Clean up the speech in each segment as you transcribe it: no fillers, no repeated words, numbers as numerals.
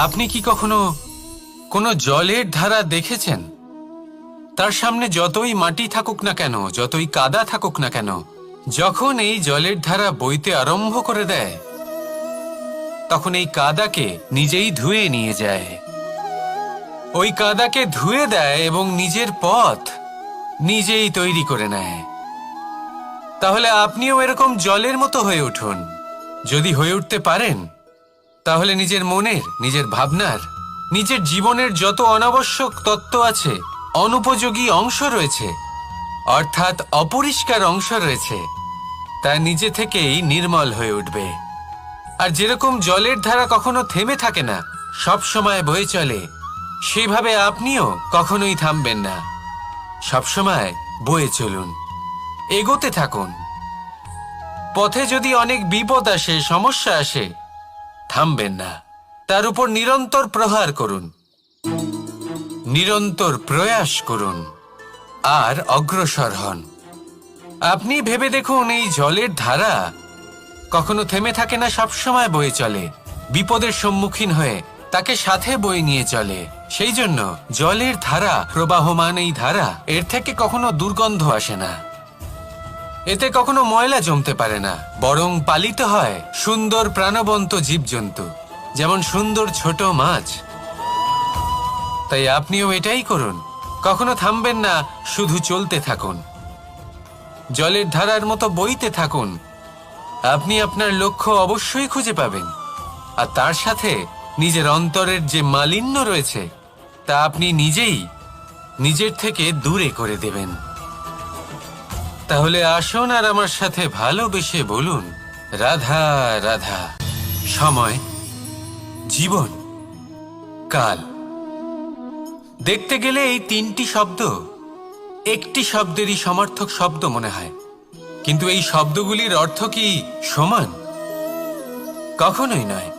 আপনি কি কখনো কোনো জলের ধারা দেখেছেন? তার সামনে যতই মাটি থাকুক না কেন, যতই কাদা থাকুক না কেন, যখন এই জলের ধারা বইতে আরম্ভ করে দেয়, তখন এই কাদাকে নিজেই ধুয়ে নিয়ে যায়। ওই কাদাকে ধুয়ে দেয় এবং নিজের পথ নিজেই তৈরি করে নেয়। তাহলে আপনিও এরকম জলের মতো হয়ে উঠুন। যদি হয়ে উঠতে পারেন, তাহলে নিজের মনের, নিজের ভাবনার, নিজের জীবনের যত অনাবশ্যক তত্ত্ব আছে, অনুপযোগী অংশ রয়েছে, অর্থাৎ অপরিষ্কার অংশ রয়েছে, তা নিজে থেকেই নির্মল হয়ে উঠবে। আর যেরকম জলের ধারা কখনো থেমে থাকে না, সব সময় বয়ে চলে, সেইভাবে আপনিও কখনোই থামবেন না। সবসময় বয়ে চলুন, এগোতে থাকুন। পথে যদি অনেক বিপদ আসে, সমস্যা আসে, থামবেন না, তার উপর নিরন্তর প্রহার করুন, নিরন্তর প্রয়াস করুন আর অগ্রসর হন। আপনি ভেবে দেখুন, এই জলের ধারা কখনো থেমে থাকে না, সবসময় বয়ে চলে, বিপদের সম্মুখীন হয়ে তাকে সাথে বয়ে নিয়ে চলে। সেই জন্য জলের ধারা, প্রবাহমান এই ধারা, এর থেকে কখনো দুর্গন্ধ আসে না, এতে কখনো ময়লা জমতে পারে না, বরং পালিত হয় সুন্দর প্রাণবন্ত জীবজন্তু, যেমন সুন্দর ছোট মাছ। তাই আপনিও এটাই করুন, কখনো থামবেন না, শুধু চলতে থাকুন, জলের ধারার মতো বইতে থাকুন। আপনি আপনার লক্ষ্য অবশ্যই খুঁজে পাবেন, আর তার সাথে নিজের অন্তরের যে মালিন্য রয়েছে, তা আপনি নিজেই নিজের থেকে দূরে করে দেবেন। তাহলে আসুন আর আমার সাথে ভালোবেসে বলুন, রাধা রাধা। সময়, জীবন, কাল। দেখতে গেলে এই তিনটি শব্দ একটি শব্দেরই সমার্থক শব্দ মনে হয়, কিন্তু এই শব্দগুলির অর্থ কি সমান? কখনোই নয়।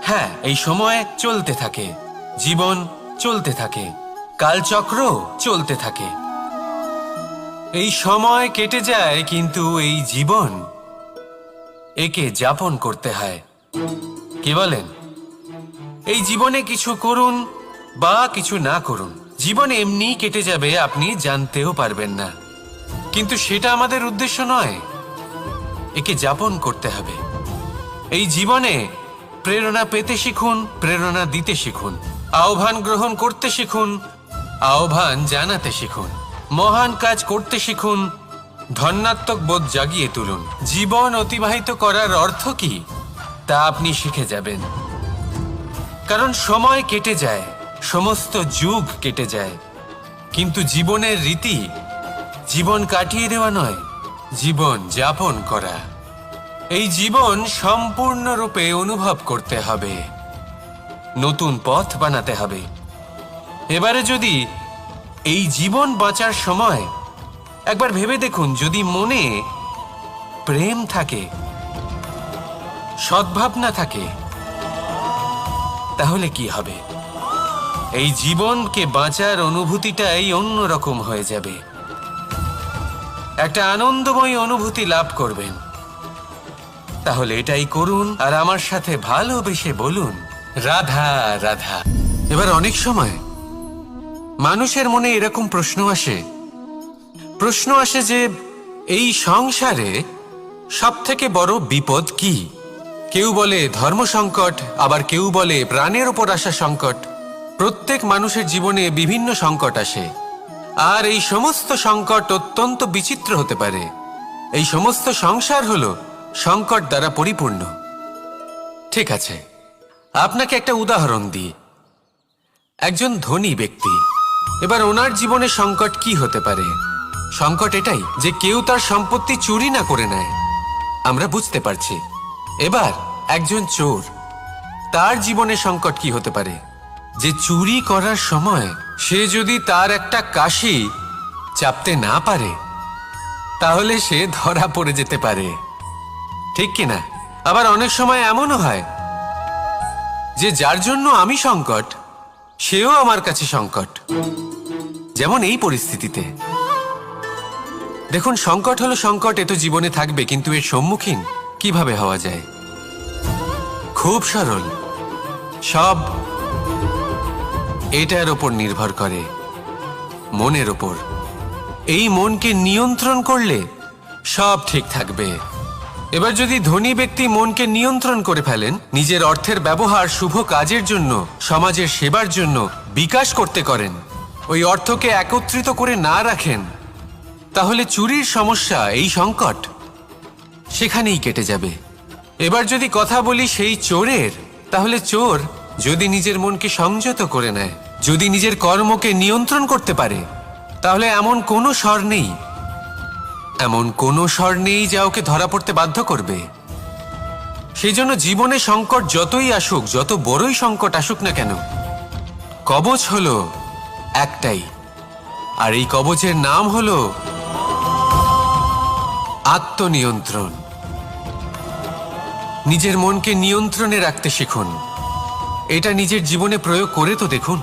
হ্যাঁ, এই সময় চলতে থাকে, জীবন চলতে থাকে, কালচক্র চলতে থাকে। এই সময় কেটে যায়, কিন্তু এই জীবন, একে যাপন করতে হয়। কি বলেন? এই জীবনে কিছু করুন বা কিছু না করুন, জীবন এমনি কেটে যাবে, আপনি জানতেও পারবেন না। কিন্তু সেটা আমাদের উদ্দেশ্য নয়, একে যাপন করতে হবে। এই জীবনে প্রেরণা পেতে শিখুন, প্রেরণা দিতে শিখুন, আহ্বান গ্রহণ করতে শিখুন, আহ্বান জানাতে শিখুন, মহান কাজ করতে শিখুন, ধন্যাত্মক বোধ জাগিয়ে তুলুন। জীবন অতিবাহিত করার অর্থ কি, তা আপনি শিখে যাবেন। কারণ সময় কেটে যায়, সমস্ত যুগ কেটে যায়, কিন্তু জীবনের রীতি জীবন কাটিয়ে দেওয়া নয়, জীবন যাপন করা। এই জীবন সম্পূর্ণরূপে অনুভব করতে হবে, নতুন পথ বানাতে হবে। এবারে যদি এই জীবন বাঁচার সময় একবার ভেবে দেখুন, যদি মনে প্রেম থাকে, সদ্ভাবনা থাকে, তাহলে কি হবে? এই জীবনকে বাঁচার অনুভূতিটাই অন্যরকম হয়ে যাবে, একটা আনন্দময় অনুভূতি লাভ করবেন। তাহলে এটাই করুন আর আমার সাথে ভালোবেসে বলুন, রাধা রাধা। এবার অনেক সময় মানুষের মনে এরকম প্রশ্ন আসে যে এই সংসারে সব থেকে বড় বিপদ কি? কেউ বলে ধর্ম সংকট, আবার কেউ বলে প্রাণের উপর আসা সংকট। প্রত্যেক মানুষের জীবনে বিভিন্ন সংকট আসে, আর এই সমস্ত সংকট অত্যন্ত বিচিত্র হতে পারে। এই সমস্ত সংসার হলো সংকট দ্বারা পরিপূর্ণ। ঠিক আছে, আপনাকে একটা উদাহরণ দিই। একজন ধনী ব্যক্তি, এবার ওনার জীবনে সংকট কি হতে পারে? সংকট এটাই যে কেউ তার সম্পত্তি চুরি না করে নেয়, আমরা বুঝতে পারছি। এবার একজন চোর, তার জীবনে সংকট কি হতে পারে? যে চুরি করার সময় সে যদি তার একটা কাশি চাপতে না পারে, তাহলে সে ধরা পড়ে যেতে পারে, ঠিক কিনা? আবার অনেক সময় এমনও হয় যে যার জন্য আমি সংকট, সেও আমার কাছে সংকট। যেমন এই পরিস্থিতিতে দেখুন, সংকট হলো সংকট, এ তো জীবনে থাকবে, কিন্তু এর সম্মুখীন কিভাবে হওয়া যায়? খুব সরল। সব এটার ওপর নির্ভর করে, মনের ওপর। এই মনকে নিয়ন্ত্রণ করলে সব ঠিক থাকবে। এবার যদি ধনী ব্যক্তি মনকে নিয়ন্ত্রণ করে ফেলেন, নিজের অর্থের ব্যবহার শুভ কাজের জন্য, সমাজের সেবার জন্য বিকাশ করতে করেন, ওই অর্থকে একত্রিত করে না রাখেন, তাহলে চুরির সমস্যা, এই সংকট সেখানেই কেটে যাবে। এবার যদি কথা বলি সেই চোরের, তাহলে চোর যদি নিজের মনকে সংযত করে নেয়, যদি নিজের কর্মকে নিয়ন্ত্রণ করতে পারে, তাহলে এমন কোনো স্বর নেই, এমন কোনো স্বর নেই যা ওকে ধরা পড়তে বাধ্য করবে। সেই জন্য জীবনে সংকট যতই আসুক, যত বড়ই সংকট আসুক না কেন, কবচ হলো একটাই, আর এই কবচের নাম হলো আত্মনিয়ন্ত্রণ। নিজের মনকে নিয়ন্ত্রণে রাখতে শিখুন। এটা নিজের জীবনে প্রয়োগ করে তো দেখুন।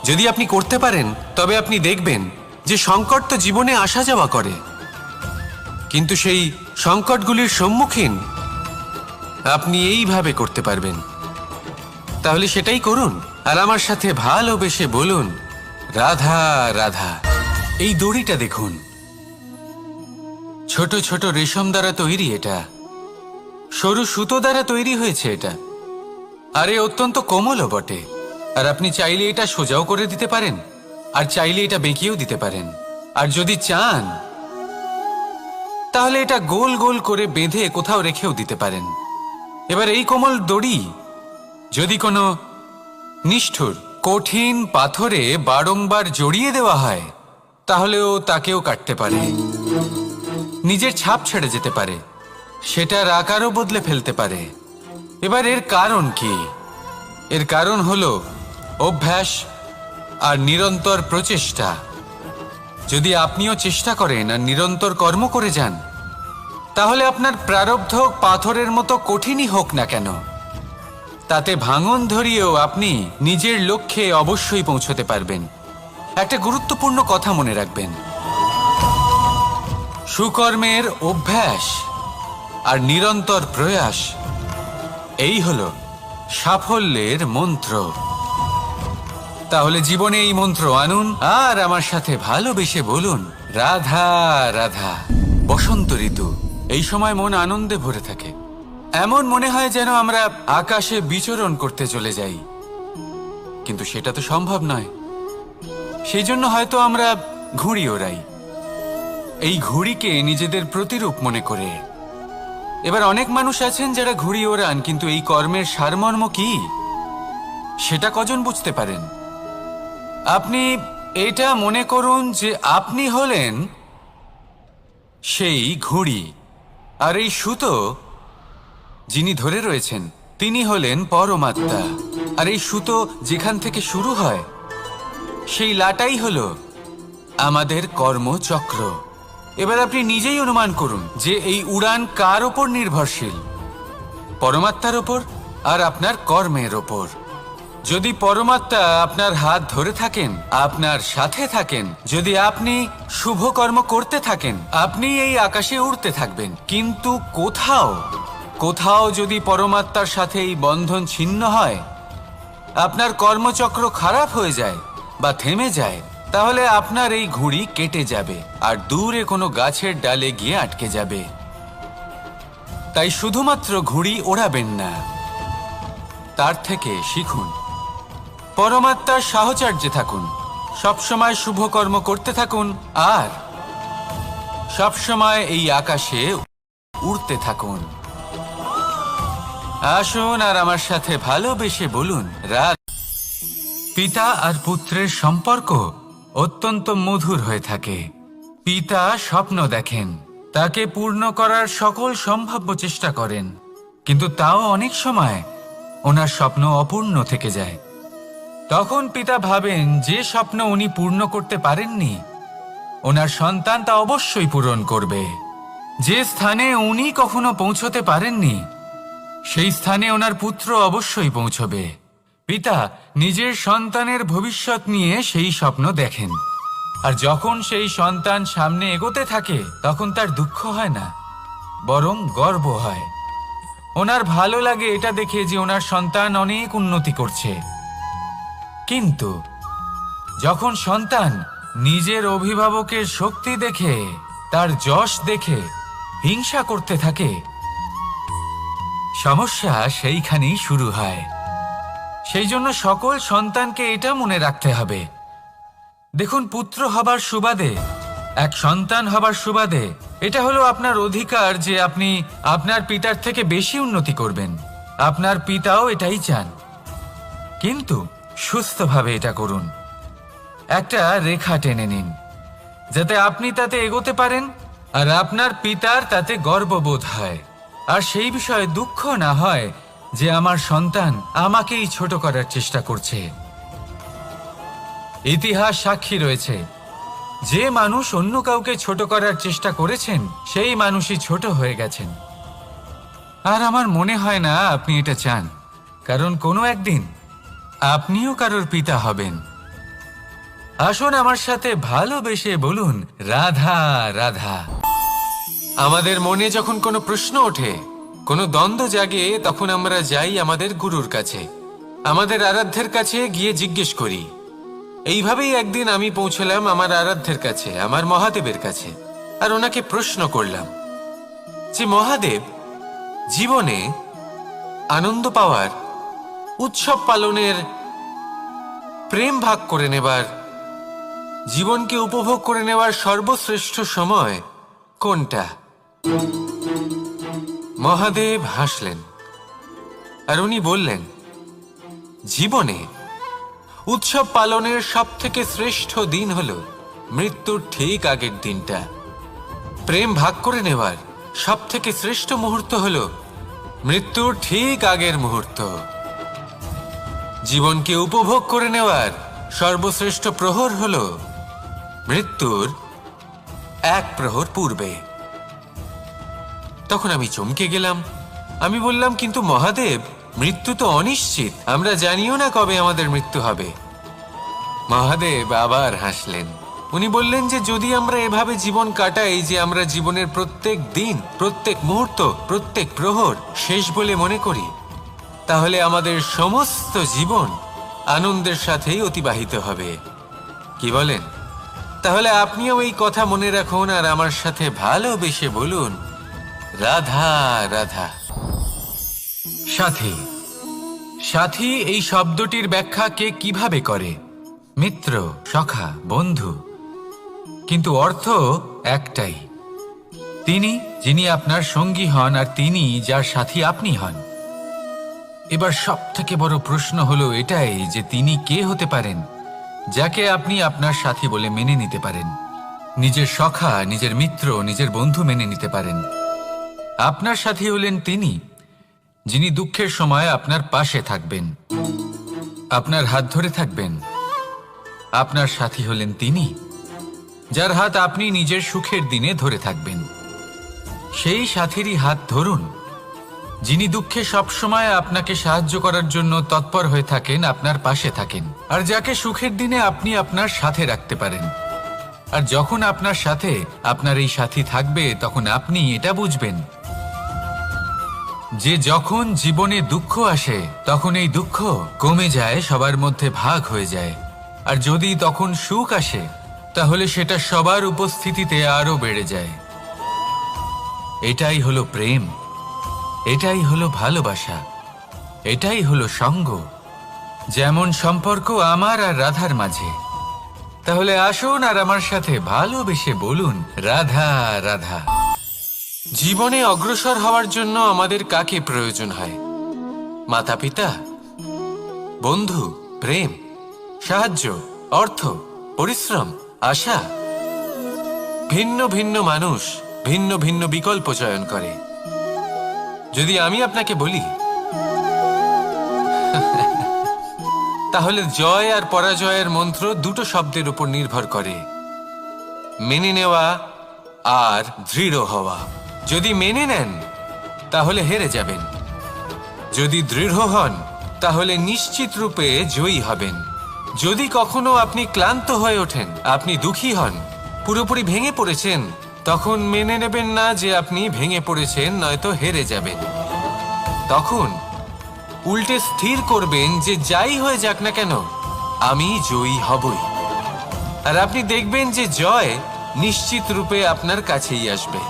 যদি আপনি করতে পারেন, তবে আপনি দেখবেন যে সংকট তো জীবনে আসা যাওয়া করে, কিন্তু সেই সংকটগুলির সম্মুখীন আপনি এইভাবে করতে পারবেন। তাহলে সেটাই করুন, আর আমার সাথে ভালোবেসে বলুন, রাধা রাধা। এই দড়িটা দেখুন, ছোট ছোট রেশম দ্বারা তৈরি, এটা সরু সুতো দ্বারা তৈরি হয়েছে এটা, আর এ অত্যন্ত কোমলও বটে। আর আপনি চাইলে এটা সোজাও করে দিতে পারেন, আর চাইলে এটা বেঁকিয়েও দিতে পারেন, আর যদি চান তাহলে এটা গোল গোল করে বেঁধে কোথাও রেখেও দিতে পারেন। এবার এই কোমল দড়ি যদি কোনো নিষ্ঠুর কঠিন পাথরে বারংবার জড়িয়ে দেওয়া হয়, তাহলেও তাকেও কাটতে পারে, নিজের ছাপ ছেড়ে যেতে পারে, সেটার আকারও বদলে ফেলতে পারে। এবার এর কারণ কি? এর কারণ হলো অভ্যাস আর নিরন্তর প্রচেষ্টা। যদি আপনিও চেষ্টা করেন আর নিরন্তর কর্ম করে যান, তাহলে আপনার প্রারব্ধ পাথরের মতো কঠিনই হোক না কেন, তাতে ভাঙন ধরিয়েও আপনি নিজের লক্ষ্যে অবশ্যই পৌঁছতে পারবেন। একটা গুরুত্বপূর্ণ কথা মনে রাখবেন, সুকর্মের অভ্যাস আর নিরন্তর প্রয়াস, এই হলো সাফল্যের মন্ত্র। তাহলে জীবনে এই মন্ত্র আনুন, আর আমার সাথে ভালোবেসে বলুন, রাধা রাধা। বসন্ত ঋতু, এই সময় মন আনন্দে ভরে থাকে। এমন মনে হয় যেন আমরা আকাশে বিচরণ করতে চলে যাই, কিন্তু সেটা তো সম্ভব নয়। সেই জন্য হয়তো আমরা ঘুড়ি ওড়াই, এই ঘুড়িকে নিজেদের প্রতিরূপ মনে করে। এবার অনেক মানুষ আছেন যারা ঘুড়ি ওড়ান, কিন্তু এই কর্মের সারমর্ম কি সেটা কজন বুঝতে পারেন? আপনি এটা মনে করুন যে আপনি হলেন সেই ঘুড়ি, আর এই সুতো যিনি ধরে রয়েছেন তিনি হলেন পরমাত্মা। আর এই সুতো যেখান থেকে শুরু হয়, সেই লাটাই হলো আমাদের কর্মচক্র। এবার আপনি নিজেই অনুমান করুন যে এই উড়ান কার ওপর নির্ভরশীল, পরমাত্মার ওপর আর আপনার কর্মের ওপর। যদি পরমাত্মা আপনার হাত ধরে থাকেন, আপনার সাথে থাকেন, যদি আপনি শুভ কর্ম করতে থাকেন, আপনি এই আকাশে উড়তে থাকবেন। কিন্তু কোথাও কোথাও যদি পরমাত্মার সাথে এই বন্ধন ছিন্ন হয়, আপনার কর্মচক্র খারাপ হয়ে যায় বা থেমে যায়, তাহলে আপনার এই ঘুড়ি কেটে যাবে আর দূরে কোনো গাছের ডালে গিয়ে আটকে যাবে। তাই শুধুমাত্র ঘুড়ি ওড়াবেন না, তার থেকে শিখুন, পরমাত্মার সাহচর্যে থাকুন, সবসময় শুভ কর্ম করতে থাকুন, আর সবসময় এই আকাশে উড়তে থাকুন। আসুন আর আমার সাথে ভালোবেসে বলুন, রাত। পিতা আর পুত্রের সম্পর্ক অত্যন্ত মধুর হয়ে থাকে। পিতা স্বপ্ন দেখেন, তাকে পূর্ণ করার সকল সম্ভাব্য চেষ্টা করেন, কিন্তু তাও অনেক সময় ওনার স্বপ্ন অপূর্ণ থেকে যায়। তখন পিতা ভাবেন যে স্বপ্ন উনি পূর্ণ করতে পারেননি, ওনার সন্তান তা অবশ্যই পূরণ করবে। যে স্থানে উনি কখনো পৌঁছতে পারেননি, সেই স্থানে ওনার পুত্র অবশ্যই পৌঁছবে। পিতা নিজের সন্তানের ভবিষ্যৎ নিয়ে সেই স্বপ্ন দেখেন, আর যখন সেই সন্তান সামনে এগোতে থাকে, তখন তার দুঃখ হয় না, বরং গর্ব হয়। ওনার ভালো লাগে এটা দেখে যে ওনার সন্তান অনেক উন্নতি করছে। কিন্তু যখন সন্তান নিজের অভিভাবকের শক্তি দেখে, তার যশ দেখে হিংসা করতে থাকে, সমস্যা সেইখানেই শুরু হয়। সেই জন্য সকল সন্তানকে এটা মনে রাখতে হবে, দেখুন, পুত্র হবার সুবাদে, এক সন্তান হবার সুবাদে এটা হলো আপনার অধিকার যে আপনি আপনার পিতার থেকে বেশি উন্নতি করবেন। আপনার পিতাও এটাই চান, কিন্তু সুস্থভাবে এটা করুন। একটা রেখা টেনে নিন যাতে আপনি তাতে এগোতে পারেন আর আপনার পিতার তাতে গর্ববোধ হয়, আর সেই বিষয়ে দুঃখ না হয় যে আমার সন্তান আমাকেই ছোট করার চেষ্টা করছে। ইতিহাস সাক্ষী রয়েছে, যে মানুষ অন্য কাউকে ছোট করার চেষ্টা করেছেন সেই মানুষই ছোট হয়ে গেছেন। আর আমার মনে হয় না আপনি এটা চান, কারণ কোনো একদিন আপনিও কারোর পিতা হবেন। আসুন আমার সাথে ভালোবেসে বলুন, রাধা রাধা। আমাদের মনে যখন কোনো প্রশ্ন ওঠে, কোনো দ্বন্দ্ব জাগে, তখন আমরা যাই আমাদের গুরুর কাছে, আমাদের আরাধ্যের কাছে গিয়ে জিজ্ঞেস করি। এইভাবেই একদিন আমি পৌঁছলাম আমার আরাধ্যের কাছে, আমার মহাদেবের কাছে, আর ওনাকে প্রশ্ন করলাম যে মহাদেব, জীবনে আনন্দ পাওয়ার, উৎসব পালনের, প্রেম ভাগ করে নেবার, জীবনকে উপভোগ করে নেওয়ার সর্বশ্রেষ্ঠ সময় কোনটা? মহাদেব হাসলেন আর উনি বললেন, জীবনে উৎসব পালনের সব থেকে শ্রেষ্ঠ দিন হলো মৃত্যুর ঠিক আগের দিনটা। প্রেম ভাগ করে নেওয়ার সব থেকে শ্রেষ্ঠ মুহূর্ত হলো মৃত্যুর ঠিক আগের মুহূর্ত। জীবনকে উপভোগ করে নেওয়ার সর্বশ্রেষ্ঠ প্রহর হলো মৃত্যুর এক প্রহর পূর্বে। তখন আমি চমকে গেলাম। আমি বললাম, কিন্তু মহাদেব, মৃত্যু তো অনিশ্চিত, আমরা জানিও না কবে আমাদের মৃত্যু হবে। মহাদেব আবার হাসলেন। উনি বললেন যে যদি আমরা এভাবে জীবন কাটাই যে আমরা জীবনের প্রত্যেক দিন, প্রত্যেক মুহূর্ত, প্রত্যেক প্রহর শেষ বলে মনে করি, তাহলে আমাদের সমস্ত জীবন আনন্দের সাথেই অতিবাহিত হবে। কি বলেন? তাহলে আপনিও এই কথা মনে রাখুন আর আমার সাথে ভালোবেসে বলুন, রাধা রাধা। সাথী। সাথী এই শব্দটির ব্যাখ্যা কে কিভাবে করে? মিত্র, সখা, বন্ধু, কিন্তু অর্থ একটাই। তিনি যিনি আপনার সঙ্গী হন আর তিনি যার সাথী আপনি হন। এবার সব থেকে বড় প্রশ্ন হলো এটাই যে তিনি কে হতে পারেন যাকে আপনি আপনার সাথী বলে মেনে নিতে পারেন, নিজের সখা, নিজের মিত্র, নিজের বন্ধু মেনে নিতে পারেন। আপনার সাথী হলেন তিনি যিনি দুঃখের সময় আপনার পাশে থাকবেন, আপনার হাত ধরে থাকবেন। আপনার সাথী হলেন তিনি যার হাত আপনি নিজের সুখের দিনে ধরে থাকবেন। সেই সাথীরই হাত ধরুন যিনি দুঃখে সবসময় আপনাকে সাহায্য করার জন্য তৎপর হয়ে থাকেন, আপনার পাশে থাকেন, আর যাকে সুখের দিনে আপনি আপনার সাথে রাখতে পারেন। আর যখন আপনার সাথে আপনার এই সাথী থাকবে, তখন আপনি এটা বুঝবেন যে যখন জীবনে দুঃখ আসে তখন এই দুঃখ কমে যায়, সবার মধ্যে ভাগ হয়ে যায়। আর যদি তখন সুখ আসে তাহলে সেটা সবার উপস্থিতিতে আরো বেড়ে যায়। এটাই হলো প্রেম, এটাই হলো ভালোবাসা, এটাই হলো সঙ্গ, যেমন সম্পর্ক আমার আর রাধার মাঝে। তাহলে আসুন আর আমার সাথে ভালোবেসে বলুন, রাধা রাধা। জীবনে অগ্রসর হওয়ার জন্য আমাদের কাকে প্রয়োজন হয়? মাতা পিতা, বন্ধু, প্রেম, সাহায্য, অর্থ, পরিশ্রম, আশা। ভিন্ন ভিন্ন মানুষ ভিন্ন ভিন্ন বিকল্প চয়ন করে। যদি আমি আপনাকে বলি তাহলে জয় আর পরাজয়ের মন্ত্র দুটো শব্দের উপর নির্ভর করে, মেনে নেওয়া আর দৃঢ় হওয়া। যদি মেনে নেন তাহলে হেরে যাবেন, যদি দৃঢ় হন তাহলে নিশ্চিত রূপে জয়ী হবেন। যদি কখনো আপনি ক্লান্ত হয়ে ওঠেন, আপনি দুঃখী হন, পুরোপুরি ভেঙে পড়েছেন, তখন মেনে নেবেন না যে আপনি ভেঙে পড়েছেন, নয়তো হেরে যাবেন। তখন উল্টে স্থির করবেন যে যাই হয়ে যাক না কেন আমি জয়ী হবই। আর আপনি দেখবেন যে জয় নিশ্চিত রূপে আপনার কাছেই আসবে।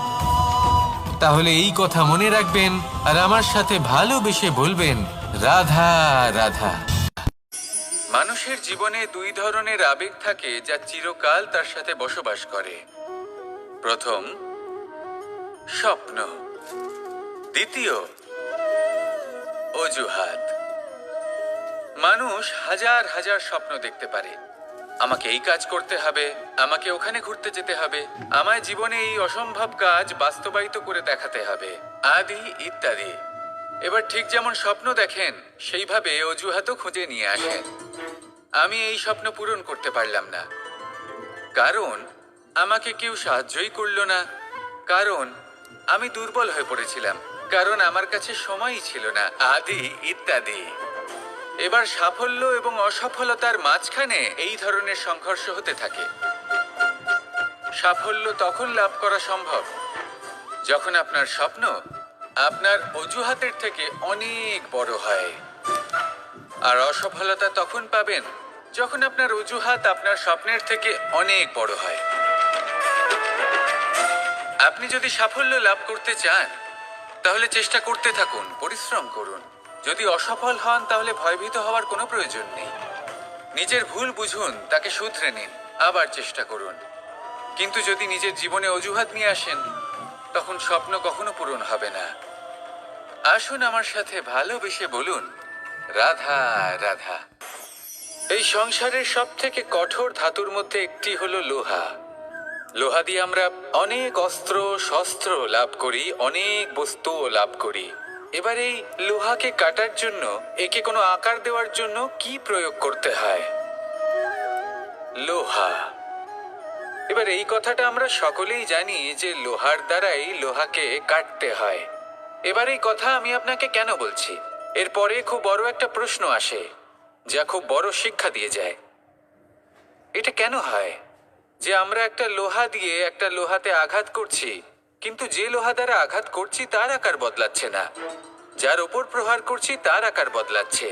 তাহলে এই কথা মনে রাখবেন আর আমার সাথে ভালোবেসে বলবেন, রাধা রাধা। মানুষের জীবনে দুই ধরনের আবেগ থাকে যা চিরকাল তার সাথে বসবাস করে। প্রথম, স্বপ্ন। দ্বিতীয়, অজুহাত। মানুষ হাজার হাজার স্বপ্ন দেখতে পারে। আমাকে এই কাজ করতে হবে, আমাকে ওখানে ঘুরতে যেতে হবে, আমায় জীবনে এই অসম্ভব কাজ বাস্তবায়িত করে দেখাতে হবে, আদি ইত্যাদি। এবার ঠিক যেমন স্বপ্ন দেখেন সেইভাবে অজুহাতও খুঁজে নিয়ে আসেন। আমি এই স্বপ্ন পূরণ করতে পারলাম না, কারণ আমাকে কেউ সাহায্যই করলো না, কারণ আমি দুর্বল হয়ে পড়েছিলাম, কারণ আমার কাছে সময়ই ছিল না, আদি ইত্যাদি। এবার সাফল্য এবং অসফলতার মাঝখানে এই ধরনের সংঘর্ষ হতে থাকে। সাফল্য তখন লাভ করা সম্ভব যখন আপনার স্বপ্ন আপনার অজুহাতের থেকে অনেক বড় হয়, আর অসফলতা তখন পাবেন যখন আপনার অজুহাত আপনার স্বপ্নের থেকে অনেক বড় হয়। আপনি যদি সাফল্য লাভ করতে চান তাহলে চেষ্টা করতে থাকুন, পরিশ্রম করুন। যদি অসফল হন তাহলে ভয়ভীত হওয়ার কোনো প্রয়োজন নেই। নিজের ভুল বুঝুন, তাকে শুধরে নিন, আবার চেষ্টা করুন। কিন্তু যদি নিজের জীবনে অজুহাত নিয়ে আসেন তখন স্বপ্ন কখনো পূরণ হবে না। আসুন আমার সাথে ভালোবেসে বলুন, রাধা রাধা। এই সংসারের সব থেকে কঠোর ধাতুর মধ্যে একটি হলো লোহা। লোহা দিয়ে আমরা অনেক অস্ত্র শস্ত্র লাভ করি, অনেক বস্তুও লাভ করি। এবার এই লোহাকে কাটার জন্য, একে কোনো আকার দেওয়ার জন্য কি প্রয়োগ করতে হয়? লোহা। এবার এই কথাটা আমরা সকলেই জানি যে লোহার দ্বারাই লোহাকে কাটতে হয়। এবার এই কথা আমি আপনাকে কেন বলছি? এরপরে খুব বড় একটা প্রশ্ন আসে যা খুব বড় শিক্ষা দিয়ে যায়। এটা কেন হয় যে আমরা একটা লোহা দিয়ে একটা লোহাতে আঘাত করছি, কিন্তু যে লোহা দ্বারা আঘাত করছি তার আকার বদলাচ্ছে না, যার ওপর প্রহার করছি তার আকার বদলাচ্ছে?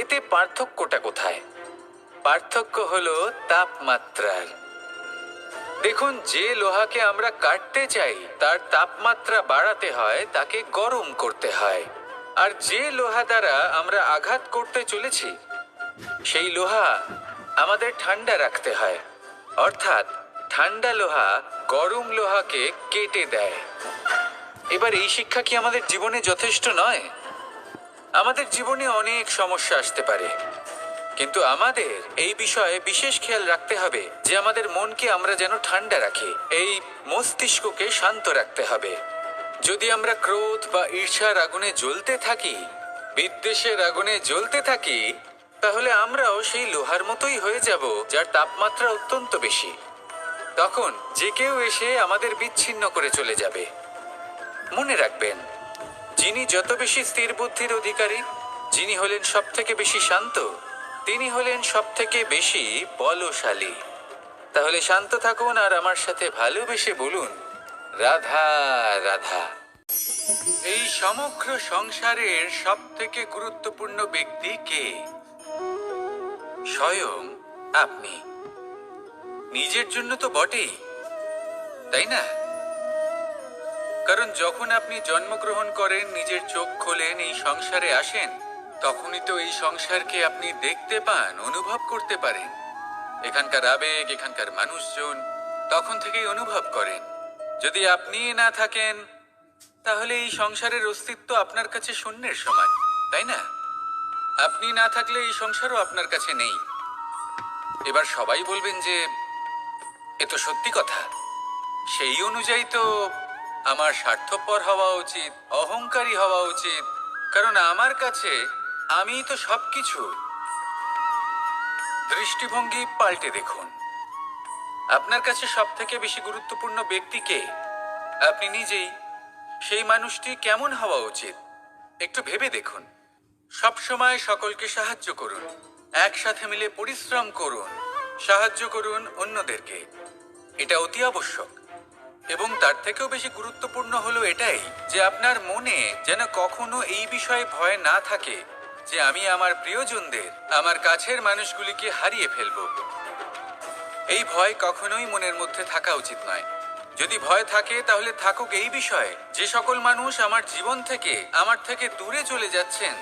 এতে পার্থক্যটা কোথায়? পার্থক্য হলো তাপমাত্রার। দেখুন, যে লোহাকে আমরা কাটতে চাই তার তাপমাত্রা বাড়াতে হয়, তাকে গরম করতে হয়। আর যে লোহা দ্বারা আমরা আঘাত করতে চলেছি সেই লোহা আমাদের ঠান্ডা রাখতে হয়। অর্থাৎ ঠান্ডা লোহা গরম লোহাকে কেটে দেয়। এবার এই শিক্ষা কি আমাদের জীবনে যথেষ্ট নয়? আমাদের জীবনে অনেক সমস্যা আসতে পারে, কিন্তু আমাদের এই বিষয়ে বিশেষ খেয়াল রাখতে হবে যে আমাদের মনকে আমরা যেন ঠান্ডা রাখি, এই মস্তিষ্ককে শান্ত রাখতে হবে। যদি আমরা ক্রোধ বা ঈর্ষার আগুনে জ্বলতে থাকি, বিদ্বেষের আগুনে জ্বলতে থাকি, তাহলে আমরাও সেই লোহার মতোই হয়ে যাব যার তাপমাত্রা অত্যন্ত বেশি। তখন যে কেউ এসে আমাদের বিচ্ছিন্ন করে চলে যাবে। মনে রাখবেন, যিনি যত বেশি স্থির বুদ্ধির অধিকারী, যিনি হলেন সব থেকে বেশি শান্ত, তিনি হলেন সব থেকে বেশি বলশালী। তাহলে শান্ত থাকুন আর আমার সাথে ভালোবেসে বলুন, রাধা রাধা। এই সমগ্র সংসারের সব থেকে গুরুত্বপূর্ণ ব্যক্তি কে? স্বয়ং আপনি। নিজের জন্য তো বটেই, তাই না? কারণ যখন আপনি জন্মগ্রহণ করেন, নিজের চোখ খোলেন, এই সংসারে আসেন, তখনই তো এই সংসারকে আপনি দেখতে পান, অনুভব করতে পারেন। এখানকার আবেগ, এখানকার মানুষজন তখন থেকেই অনুভব করেন। যদি আপনি না থাকেন তাহলে এই সংসারের অস্তিত্ব আপনার কাছে শূন্যের সমান, তাই না? আপনি না থাকলে এই সংসারও আপনার কাছে নেই। এবার সবাই বলবেন যে এ তো সত্যি কথা, সেই অনুযায়ী তো আমার স্বার্থপর হওয়া উচিত, অহংকারী হওয়া উচিত, কারণ আমার কাছে আমিই তো সবকিছু। দৃষ্টিভঙ্গি পাল্টে দেখুন। আপনার কাছে সব থেকে বেশি গুরুত্বপূর্ণ ব্যক্তি কে? আপনি নিজেই। সেই মানুষটি কেমন হওয়া উচিত একটু ভেবে দেখুন। সবসময় সকলকে সাহায্য করুন, একসাথে মিলে পরিশ্রম করুন, সাহায্য করুন অন্যদেরকে। এটা অতি আবশ্যক। এবং তার থেকেও বেশি গুরুত্বপূর্ণ হলো এটাই যে আপনার মনে যেন কখনো এই বিষয়ে ভয় না থাকে যে আমি আমার প্রিয়জনদের, আমার কাছের মানুষগুলিকে হারিয়ে ফেলব। এই ভয় কখনোই মনের মধ্যে থাকা উচিত নয়। যদি ভয় থাকে তাহলে থাকুক এই বিষয়ে যে সকল মানুষ আমার জীবন থেকে, আমার থেকে দূরে চলে যাচ্ছেন,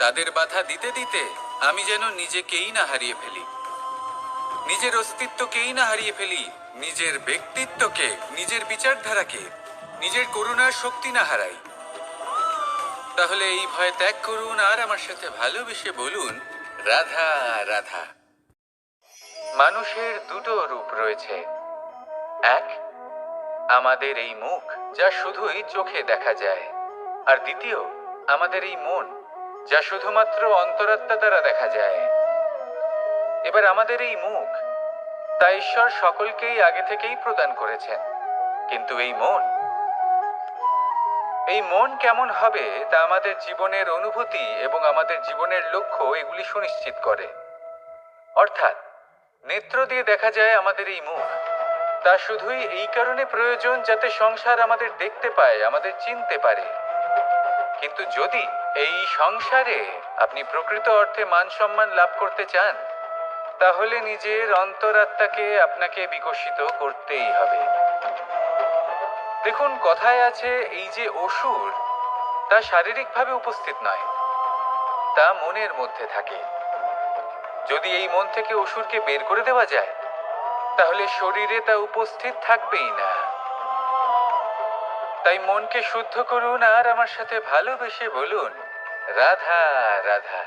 তাদের বাধা দিতে দিতে আমি যেন নিজেকেই না হারিয়ে ফেলি, নিজের অস্তিত্বকেই না হারিয়ে ফেলি, নিজের ব্যক্তিত্বকে, নিজের বিচারধারাকে, নিজের করুণার শক্তি না হারাই। তাহলে এই ভয় ত্যাগ করুন আর আমার সাথে ভালোবেসে বলুন, রাধা রাধা। মানুষের দুটো রূপ রয়েছে। এক, আমাদের এই মুখ যা শুধুই চোখে দেখা যায়, আর দ্বিতীয় আমাদের এই মন যা শুধুমাত্র অন্তরাত্মা দ্বারা দেখা যায়। এবার আমাদের এই মুখ তা ঈশ্বর সকলকেই আগে থেকেই প্রদান করেছেন, কিন্তু এই মন কেমন হবে তা আমাদের জীবনের অনুভূতি এবং আমাদের জীবনের লক্ষ্য এগুলি সুনিশ্চিত করে। অর্থাৎ নেত্র দিয়ে দেখা যায় আমাদের এই মুখ, তা শুধুই এই কারণে প্রয়োজন যাতে সংসার আমাদের দেখতে পায়, আমাদের চিনতে পারে। কিন্তু যদি এই সংসারে আপনি প্রকৃত অর্থে মান সম্মান লাভ করতে চান, তাহলে নিজের অন্তরাত্মাকে আপনাকে বিকশিত করতেই হবে। দেখুন, কথায় আছে এই যে অসুর, তা শারীরিকভাবে উপস্থিত নয়, তা মনের মধ্যে থাকে। যদি এই মন থেকে অসুরকে বের করে দেওয়া যায়, তাহলে শরীরে তা উপস্থিত থাকবেই না। তাই মনকে শুদ্ধ করুন আর আমার সাথে ভালোবেসে বলুন, রাধা রাধা।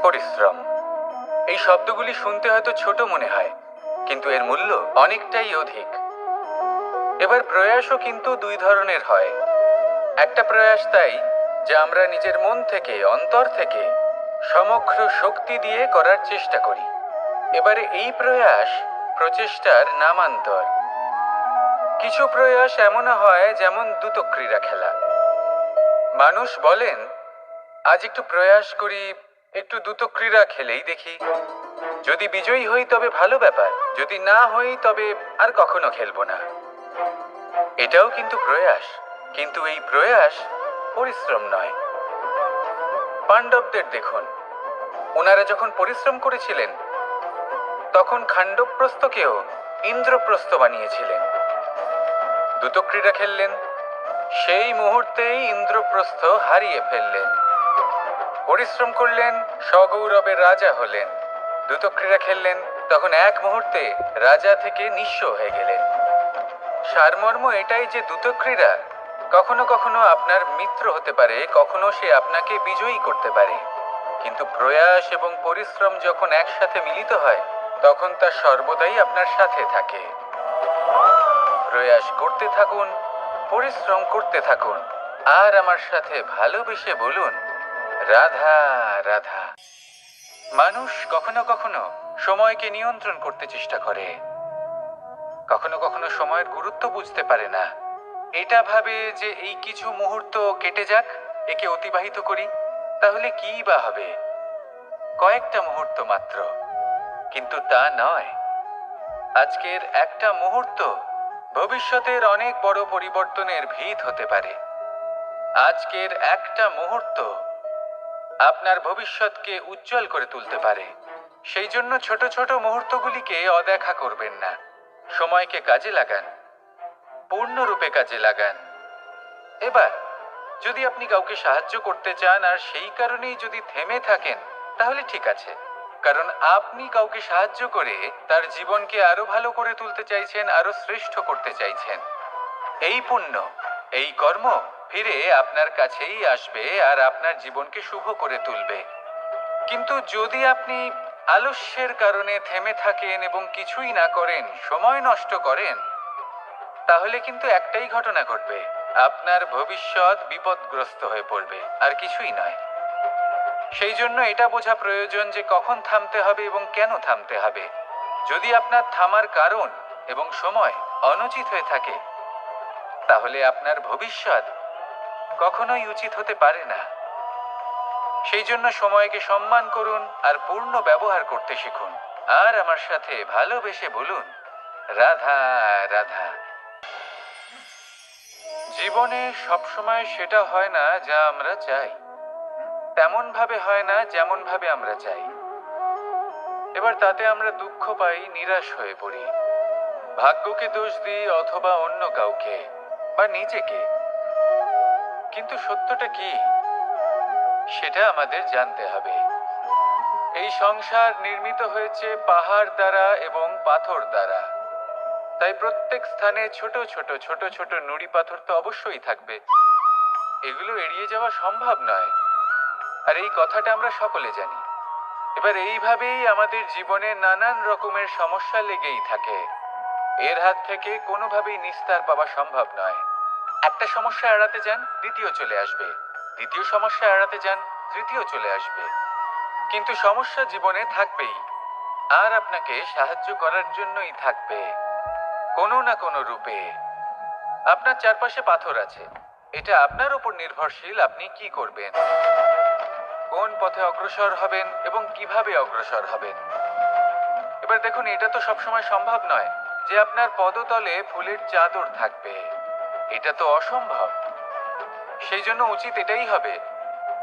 পরিশ্রম, এই শব্দগুলি শুনতে হয়তো ছোট মনে হয়, কিন্তু এর মূল্য অনেকটাই অধিক। এবার প্রয়াসও কিন্তু দুই ধরনের হয়। একটা প্রয়াস তাই যা আমরা নিজের মন থেকে, অন্তর থেকে সমগ্র শক্তি দিয়ে করার চেষ্টা করি। এবারে এই প্রয়াস প্রচেষ্টার নামান্তর। কিছু প্রয়াস এমনও হয় যেমন দ্রুতক্রীড়া খেলা। মানুষ বলেন, আজ একটু প্রয়াস করি, একটু দ্রুতক্রীড়া খেলেই দেখি, যদি বিজয়ী হই তবে ভালো ব্যাপার, যদি না হই তবে আর কখনো খেলবো না। এটাও কিন্তু প্রয়াস, কিন্তু এই প্রয়াস পরিশ্রম নয়। পাণ্ডবদের দেখুন, ওনারা যখন পরিশ্রম করেছিলেন তখন খাণ্ডবপ্রস্থকেও ইন্দ্রপ্রস্থ বানিয়েছিলেন। দ্রুতক্রীড়া খেললেন, সেই মুহূর্তেই ইন্দ্রপ্রস্থ হারিয়ে ফেললেন। পরিশ্রম করলেন, সগৌরবের রাজা হলেন। দ্রুতক্রীড়া খেললেন, তখন এক মুহূর্তে রাজা থেকে নিঃস্ব হয়ে গেলেন। সারমর্ম এটাই যে দ্রুতক্রীড়া কখনো কখনো আপনার মিত্র হতে পারে, কখনো সে আপনাকে বিজয়ী করতে পারে, কিন্তু প্রয়াস এবং পরিশ্রম যখন একসাথে মিলিত হয় তখন তা সর্বদাই আপনার সাথে থাকে। প্রয়াস করতে থাকুন, পরিশ্রম করতে থাকুন, আর আমার সাথে ভালোবেসে বলুন, রাধা রাধা। মানুষ কখনো কখনো সময়কে নিয়ন্ত্রণ করতে চেষ্টা করে, কখনো কখনো সময়ের গুরুত্ব বুঝতে পারে না। এটা ভাবে যে এই কিছু মুহূর্ত কেটে যাক, একে অতিবাহিত করি, তাহলে কি বা হবে, কয়েকটা মুহূর্ত মাত্র। কিন্তু তা নয়। আজকের একটা মুহূর্ত ভবিষ্যতের অনেক বড় পরিবর্তনের ভিত হতে পারে। আজকের একটা মুহূর্ত আপনার ভবিষ্যৎকে উজ্জ্বল করে তুলতে পারে। সেই জন্য ছোট ছোট মুহূর্তগুলিকে অদেখা করবেন না। সময়কে কাজে লাগান, পূর্ণরূপে কাজে লাগান। এবার যদি আপনি কাউকে সাহায্য করতে চান আর সেই কারণেই যদি থেমে থাকেন, তাহলে ঠিক আছে, কারণ আপনি কাউকে সাহায্য করে তার জীবনকে আরো ভালো করে তুলতে চাইছেন, আরো শ্রেষ্ঠ করতে চাইছেন। এই পুণ্য, এই কর্ম ফিরে আপনার কাছেই আসবে আর আপনার জীবনকে শুভ করে তুলবে। কিন্তু যদি আপনি আলস্যের কারণে থেমে থাকেন এবং কিছুই না করেন, সময় নষ্ট করেন, তাহলে কিন্তু একটাই ঘটনা ঘটবে, আপনার ভবিষ্যৎ বিপদগ্রস্ত হয়ে পড়বে, আর কিছুই নয়। সেই জন্য এটা বোঝা প্রয়োজন যে কখন থামতে হবে এবং কেন থামতে হবে। যদি আপনার থামার কারণ এবং সময় অনুচিত হয়ে থাকে, তাহলে আপনার ভবিষ্যৎ কখনোই উচিত হতে পারে না। সেই জন্য সময়কে সম্মান করুন আর পূর্ণ ব্যবহার করতে শিখুন। আর আমার সাথে ভালোবেসে বলুন, রাধা রাধা। জীবনে সবসময় সেটা হয় না যা আমরা চাই, তেমন ভাবে হয় না যেমন ভাবে আমরা চাই। এবার তাতে আমরা দুঃখ পাই, নিরাশ হয়ে পড়ি, ভাগ্যকে দোষ দিই অথবা অন্য কাউকে বা নিজেকে। কিন্তু সত্যটা কি সেটা আমাদের জানতে হবে। এই সংসার নির্মিত হয়েছে পাহাড় দ্বারা এবং পাথর দ্বারা। তাই প্রত্যেক স্থানে ছোট ছোট ছোট ছোট নুড়ি পাথর তো অবশ্যই থাকবে। এগুলো এড়িয়ে যাওয়া সম্ভব নয়, আর এই কথাটা আমরা সকলে জানি। এবার এইভাবেই আমাদের জীবনে নানান রকমের সমস্যা লেগেই থাকে। এর হাত থেকে কোনোভাবেই নিস্তার পাওয়া সম্ভব নয়। একটা সমস্যা এড়াতে যান, দ্বিতীয় চলে আসবে, দ্বিতীয় সমস্যা এড়াতে যান, তৃতীয় চলে আসবে। কিন্তু সমস্যা জীবনে থাকবেই, আর আপনাকে সাহায্য করার জন্যই থাকবে কোনো না কোনো রূপে। আপনার চারপাশে পাথর আছে, এটা আপনার উপর নির্ভরশীল আপনি কি করবেন, কোন পথে অগ্রসর হবেন এবং কিভাবে অগ্রসর হবেন। এবার দেখুন, এটা তো সবসময় সম্ভব নয় যে আপনার পদতলে ফুলের চাদর থাকবে, এটা তো অসম্ভব। সেই জন্য উচিত এটাই হবে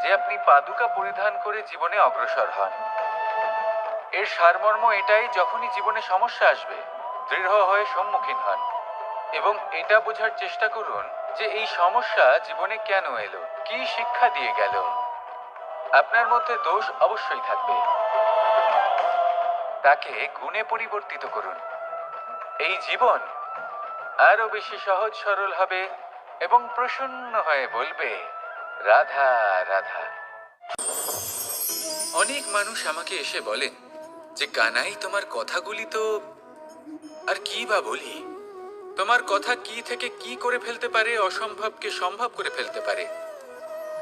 যে আপনি পাদুকা পরিধান করে জীবনে অগ্রসর হন। এর সারমর্ম এটাই, যখনই জীবনে সমস্যা আসবে দৃঢ় হয়ে সম্মুখীন হন এবং এটা বোঝার চেষ্টা করুন যে এই সমস্যা জীবনে কেন এলো, কি শিক্ষা দিয়ে গেল। আপনার মধ্যে দোষ অবশ্যই থাকবে, তাকে গুণে পরিবর্তিত করুন। এই জীবন আরো বেশি সহজ সরল হবে এবং প্রসন্ন হয়ে বলবে, রাধা রাধা। অনেক মানুষ আমাকে এসে বলেন যে কানাই, তোমার কথাগুলি তো আর কি বা বলি, তোমার কথা কি থেকে কি করে ফেলতে পারে, অসম্ভবকে সম্ভব করে ফেলতে পারে।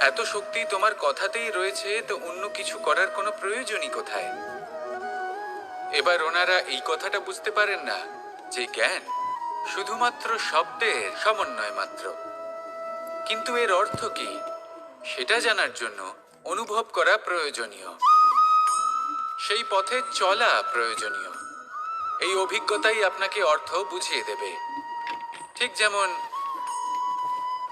এত শক্তি তোমার কথাতেই রয়েছে, তো অন্য কিছু করার কোনো প্রয়োজনই কোথায়? এবার ওনারা এই কথাটা বুঝতে পারেন না যে জ্ঞান শুধুমাত্র শব্দের সমন্বয় মাত্র। কিন্তু এর অর্থ কি সেটা জানার জন্য অনুভব করা প্রয়োজনীয়, সেই পথে চলা প্রয়োজনীয়। এই অভিজ্ঞতাই আপনাকে অর্থ বুঝিয়ে দেবে। ঠিক যেমন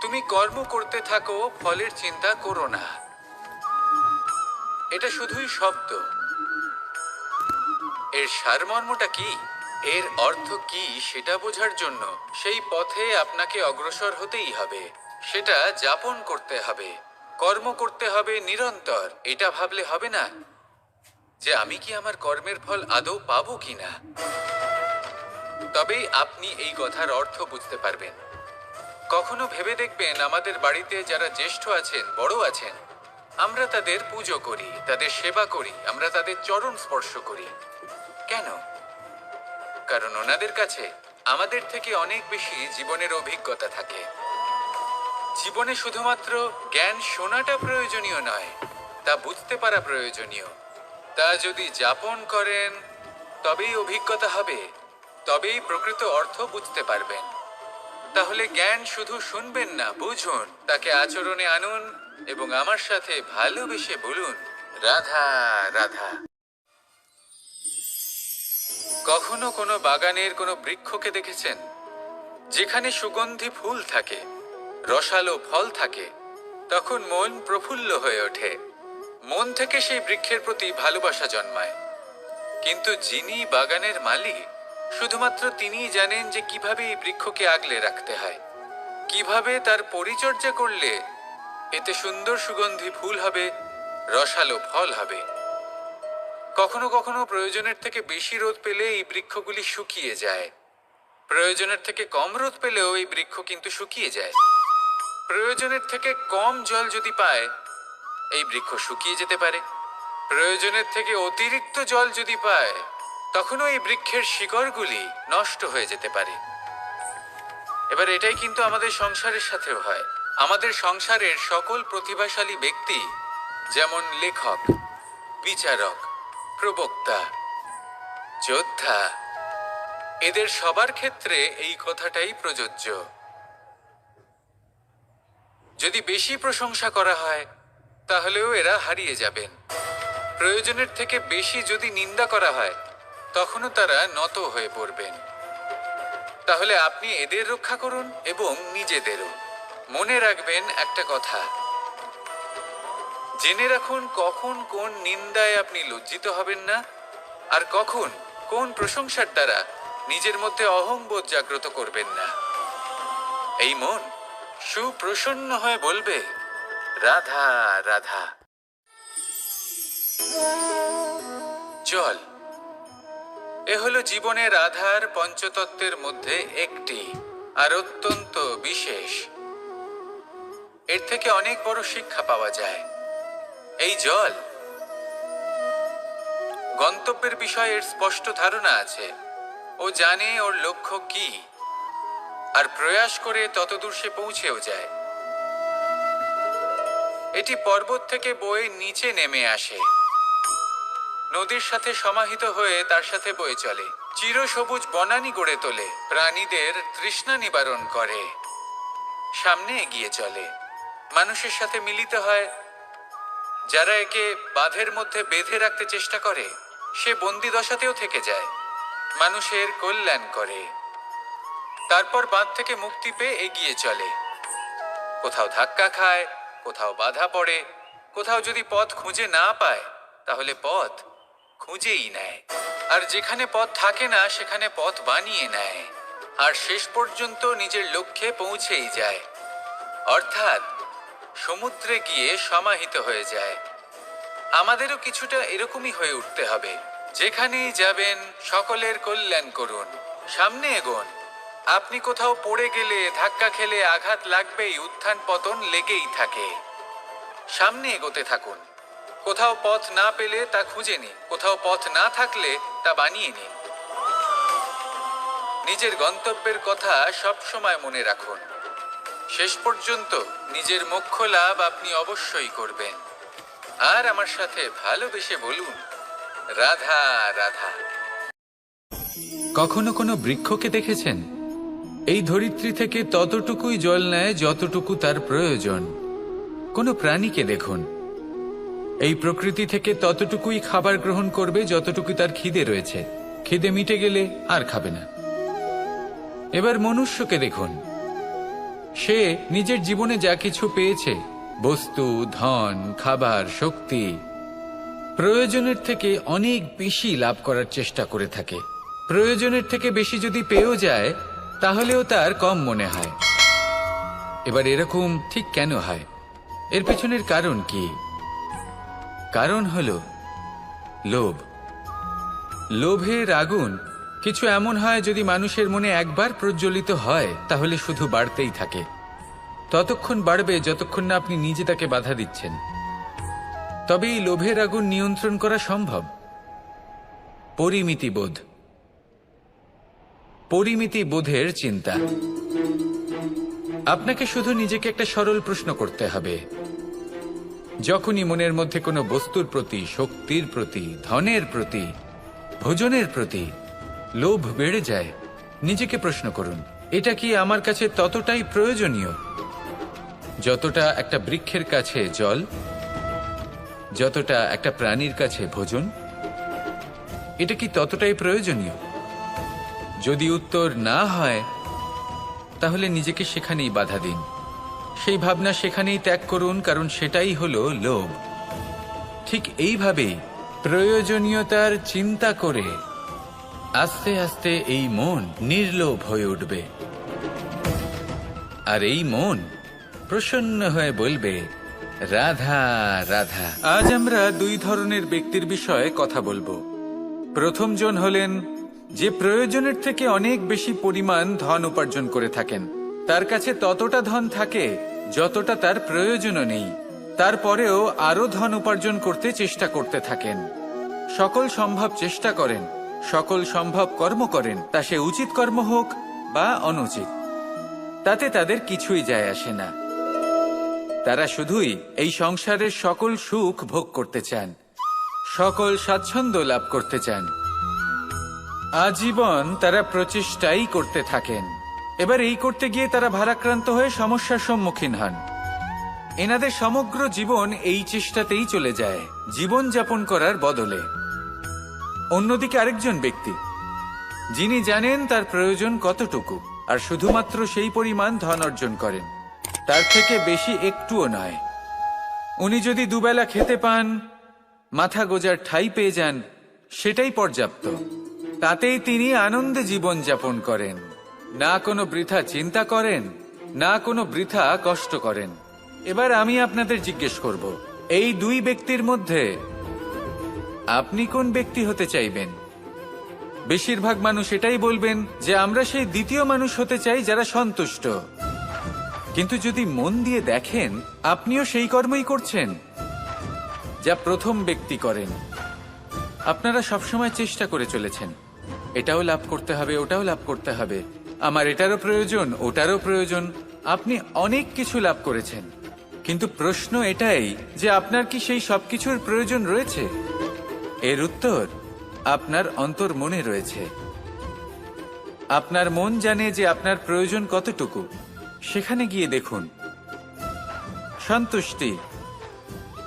তুমি কর্ম করতে থাকো, ফলের চিন্তা করো না, এটা শুধুই শব্দ। এর সারমর্মটা কি, এর অর্থ কি সেটা বোঝার জন্য সেই পথে আপনাকে অগ্রসর হতেই হবে, সেটা যাপন করতে হবে, কর্ম করতে হবে নিরন্তর। এটা ভাবলে হবে না যে আমি কি আমার কর্মের ফল আদৌ পাবো কিনা, তবেই আপনি এই কথার অর্থ বুঝতে পারবেন। কখনো ভেবে দেখবেন, আমাদের বাড়িতে যারা জ্যেষ্ঠ আছেন, বড় আছেন, আমরা তাদের পুজো করি, তাদের সেবা করি, আমরা তাদের চরণ স্পর্শ করি। কেন? কারণ ওনাদের কাছে আমাদের থেকে অনেক বেশি জীবনের অভিজ্ঞতা থাকে। জীবনে শুধুমাত্র জ্ঞান শোনাটা প্রয়োজনীয় নয়, তা বুঝতে পারা প্রয়োজনীয়। তা যদি যাপন করেন তবেই অভিজ্ঞতা হবে, তবেই প্রকৃত অর্থ বুঝতে পারবেন। তাহলে জ্ঞান শুধু শুনবেন না, বুঝুন, তাকে আচরণে আনুন এবং আমার সাথে ভালোবেসে বলুন, রাধা রাধা। কখনো কোনো বাগানের কোনো বৃক্ষকে দেখেছেন যেখানে সুগন্ধি ফুল থাকে, রসালো ফল থাকে? তখন মন প্রফুল্ল হয়ে ওঠে, মন থেকে সেই বৃক্ষের প্রতি ভালোবাসা জন্মায়। কিন্তু যিনি বাগানের মালিক, শুধুমাত্র তিনিই জানেন যে কিভাবে এই বৃক্ষকে আগলে রাখতে হয়, কিভাবে তার পরিচর্যা করলে এতে সুন্দর সুগন্ধি ফুল হবে, রসালো ফল হবে। কখনো কখনো প্রয়োজনের থেকে বেশি রোদ পেলে এই বৃক্ষগুলি শুকিয়ে যায়, প্রয়োজনের থেকে কম রোদ পেলেও এই বৃক্ষ কিন্তু শুকিয়ে যায়। প্রয়োজনের থেকে কম জল যদি পায়, এই বৃক্ষ শুকিয়ে যেতে পারে। প্রয়োজনের থেকে অতিরিক্ত জল যদি পায়, তখনও এই বৃক্ষের শিকড়গুলি নষ্ট হয়ে যেতে পারে। এবার এটাই কিন্তু আমাদের সংসারের সাথেও হয়। আমাদের সংসারের সকল প্রতিভাশালী ব্যক্তি, যেমন লেখক, বিচারক, প্রবক্তা, যোদ্ধা, এদের সবার ক্ষেত্রে এই কথাটাই প্রযোজ্য। যদি বেশি প্রশংসা করা হয় তাহলেও এরা হারিয়ে যাবেন। প্রয়োজনের থেকে বেশি যদি নিন্দা করা হয় তখনও তারা নত হয়ে পড়বেন। তাহলে আপনি এদের রক্ষা করুন এবং নিজেদেরও। মনে রাখবেন একটা কথা, জেনে রাখুন কখন কোন নিন্দায় আপনি লজ্জিত হবেন না, আর কখন কোন প্রশংসার দ্বারা নিজের মধ্যে অহংবোধ জাগ্রত করবেন না। এই মন সুপ্রসন্ন হয়ে বলবে, রাধা রাধা। জল এ হলো জীবনের আধার পঞ্চতত্ত্বের মধ্যে একটি, আর অত্যন্ত বিশেষ। এর থেকে অনেক বড় শিক্ষা পাওয়া যায়। এই জল গন্তব্যের বিষয়ে এর স্পষ্ট ধারণা আছে। ও জানে ওর লক্ষ্য কি, আর প্রয়াস করে ততদূর সে পৌঁছেও যায়। এটি পর্বত থেকে বয়ে নিচে নেমে আসে, নদীর সাথে সমাহিত হয়ে তার সাথে বয়ে চলে, চিরসবুজ বনানী গড়ে তোলে, প্রাণীদের তৃষ্ণা নিবারণ করে, সামনে এগিয়ে চলে, মানুষের সাথে মিলিত হয়। যারা একে বাঁধের মধ্যে বেঁধে রাখতে চেষ্টা করে, সে বন্দি দশাতেও থেকে যায়, মানুষের কল্যাণ করে। তারপর বাঁধ থেকে মুক্তি পেয়ে এগিয়ে চলে, কোথাও ধাক্কা খায়, কোথাও বাধা পড়ে, কোথাও যদি পথ খুঁজে না পায় তাহলে পথ খুঁজেই নেয়, আর যেখানে পথ থাকে না সেখানে পথ বানিয়ে নেয়, আর শেষ পর্যন্ত নিজের লক্ষ্যে পৌঁছেই যায়, অর্থাৎ সমুদ্রে গিয়ে সমাহিত হয়ে যায়। আমাদেরও কিছুটা এরকমই হয়ে উঠতে হবে। যেখানেই যাবেন সকলের কল্যাণ করুন, সামনে এগোন। আপনি কোথাও পড়ে গেলে, ধাক্কা খেলে আঘাত লাগবেই, উত্থান পতন লেগেই থাকে। সামনে এগোতে থাকুন। কোথাও পথ না পেলে তা খুঁজে নিন, কোথাও পথ না থাকলে তা বানিয়ে নিন। নিজের গন্তব্যের কথা সব সময় মনে রাখুন। শেষ পর্যন্ত নিজের মোক্ষ লাভ আপনি অবশ্যই করবেন। আর আমার সাথে ভালোবেসে বলুন, রাধা রাধা। কখনো কোনো বৃক্ষকে দেখেছেন? এই ধরিত্রী থেকে ততটুকুই জল নেয় যতটুকু তার প্রয়োজন। কোনো প্রাণীকে দেখুন, এই প্রকৃতি থেকে ততটুকুই খাবার গ্রহণ করবে যতটুকু তার খিদে রয়েছে। খিদে মিটে গেলে আর খাবে না। এবার মনুষ্যকে দেখুন, সে নিজের জীবনে যা কিছু পেয়েছে, বস্তু, ধন, খাবার, শক্তি, প্রয়োজনের থেকে অনেক বেশি লাভ করার চেষ্টা করে থাকে। প্রয়োজনের থেকে বেশি যদি পেয়েও যায় তাহলেও তার কম মনে হয়। এবার এরকম ঠিক কেন হয়? এর পেছনের কারণ কি? কারণ হলো লোভ। লোভের আগুন কিছু এমন হয়, যদি মানুষের মনে একবার প্রজ্বলিত হয় তাহলে শুধু বাড়তেই থাকে। ততক্ষণ বাড়বে যতক্ষণ না আপনি নিজে তাকে বাধা দিচ্ছেন। তবে এই লোভের আগুন নিয়ন্ত্রণ করা সম্ভব। পরিমিতিবোধ, পরিমিতিবোধের চিন্তা। আপনাকে শুধু নিজেকে একটা সরল প্রশ্ন করতে হবে। যখনই মনের মধ্যে কোনো বস্তুর প্রতি, শক্তির প্রতি, ধনের প্রতি, ভোজনের প্রতি লোভ বেড়ে যায়, নিজেকে প্রশ্ন করুন, এটা কি আমার কাছে ততটাই প্রয়োজনীয় যতটা একটা বৃক্ষের কাছে জল, যতটা একটা প্রাণীর কাছে ভোজন? এটা কি ততটাই প্রয়োজনীয়? যদি উত্তর না হয় তাহলে নিজেকে সেখানেই বাধা দিন, সেই ভাবনা সেখানেই ত্যাগ করুন, কারণ সেটাই হলো লোভ। ঠিক এইভাবেই প্রয়োজনীয়তার চিন্তা করে আস্তে আস্তে এই মন নির্লোভ হয়ে উঠবে, আর এই মন প্রসন্ন হয়ে বলবে, রাধা রাধা। আজ আমরা দুই ধরনের ব্যক্তির বিষয়ে কথা বলবো। প্রথম জন হলেন যে প্রয়োজনের থেকে অনেক বেশি পরিমাণ ধন উপার্জন করে থাকেন। তার কাছে ততটা ধন থাকে যতটা তার প্রয়োজনও নেই, তারপরেও আরো ধন উপার্জন করতে চেষ্টা করতে থাকেন। সকল সম্ভব চেষ্টা করেন, সকল সম্ভব কর্ম করেন, তা সে উচিত কর্ম হোক বা অনুচিত, তাতে তাদের কিছুই যায় আসে না। তারা শুধুই এই সংসারের সকল সুখ ভোগ করতে চান, সকল স্বাচ্ছন্দ্য লাভ করতে চান। আজীবন তারা প্রচেষ্টাই করতে থাকেন। এবার এই করতে গিয়ে তারা ভারাক্রান্ত হয়ে সমস্যার সম্মুখীন হন। এনাদের সমগ্র জীবন এই চেষ্টাতেই চলে যায়, জীবন যাপন করার বদলে। অন্যদিকে আরেকজন ব্যক্তি, যিনি জানেন তার প্রয়োজন কতটুকু, আর শুধুমাত্র সেই পরিমাণ ধন অর্জন করেন। তার থেকে বেশি একটুও নয়। উনি যদি দুবেলা খেতে পান, মাথা গোজার ঠাঁই পেয়ে যান, সেটাই পর্যাপ্ত। তাতেই তিনি আনন্দে জীবন যাপন করেন, না কোনো বৃথা চিন্তা করেন, না কোনো বৃথা কষ্ট করেন। এবার আমি আপনাদের জিজ্ঞেস করব, এই দুই ব্যক্তির মধ্যে আপনি কোন ব্যক্তি হতে চাইবেন? বেশিরভাগ মানুষ এটাই বলবেন যে আমরা সেই দ্বিতীয় মানুষ হতে চাই যারা সন্তুষ্ট। কিন্তু যদি মন দিয়ে দেখেন, আপনিও সেই কর্মই করছেন যা প্রথম ব্যক্তি করেন। আপনারা সবসময় চেষ্টা করে চলেছেন, এটাও লাভ করতে হবে, ওটাও লাভ করতে হবে, আমার এটারও প্রয়োজন, ওটারও প্রয়োজন। আপনি অনেক কিছু লাভ করেছেন, কিন্তু প্রশ্ন এটাই যে আপনার কি সেই সবকিছুর প্রয়োজন রয়েছে? এর উত্তর আপনার অন্তর্মনে রয়েছে। আপনার মন জানে যে আপনার প্রয়োজন কতটুকু। সেখানে গিয়ে দেখুন। সন্তুষ্টি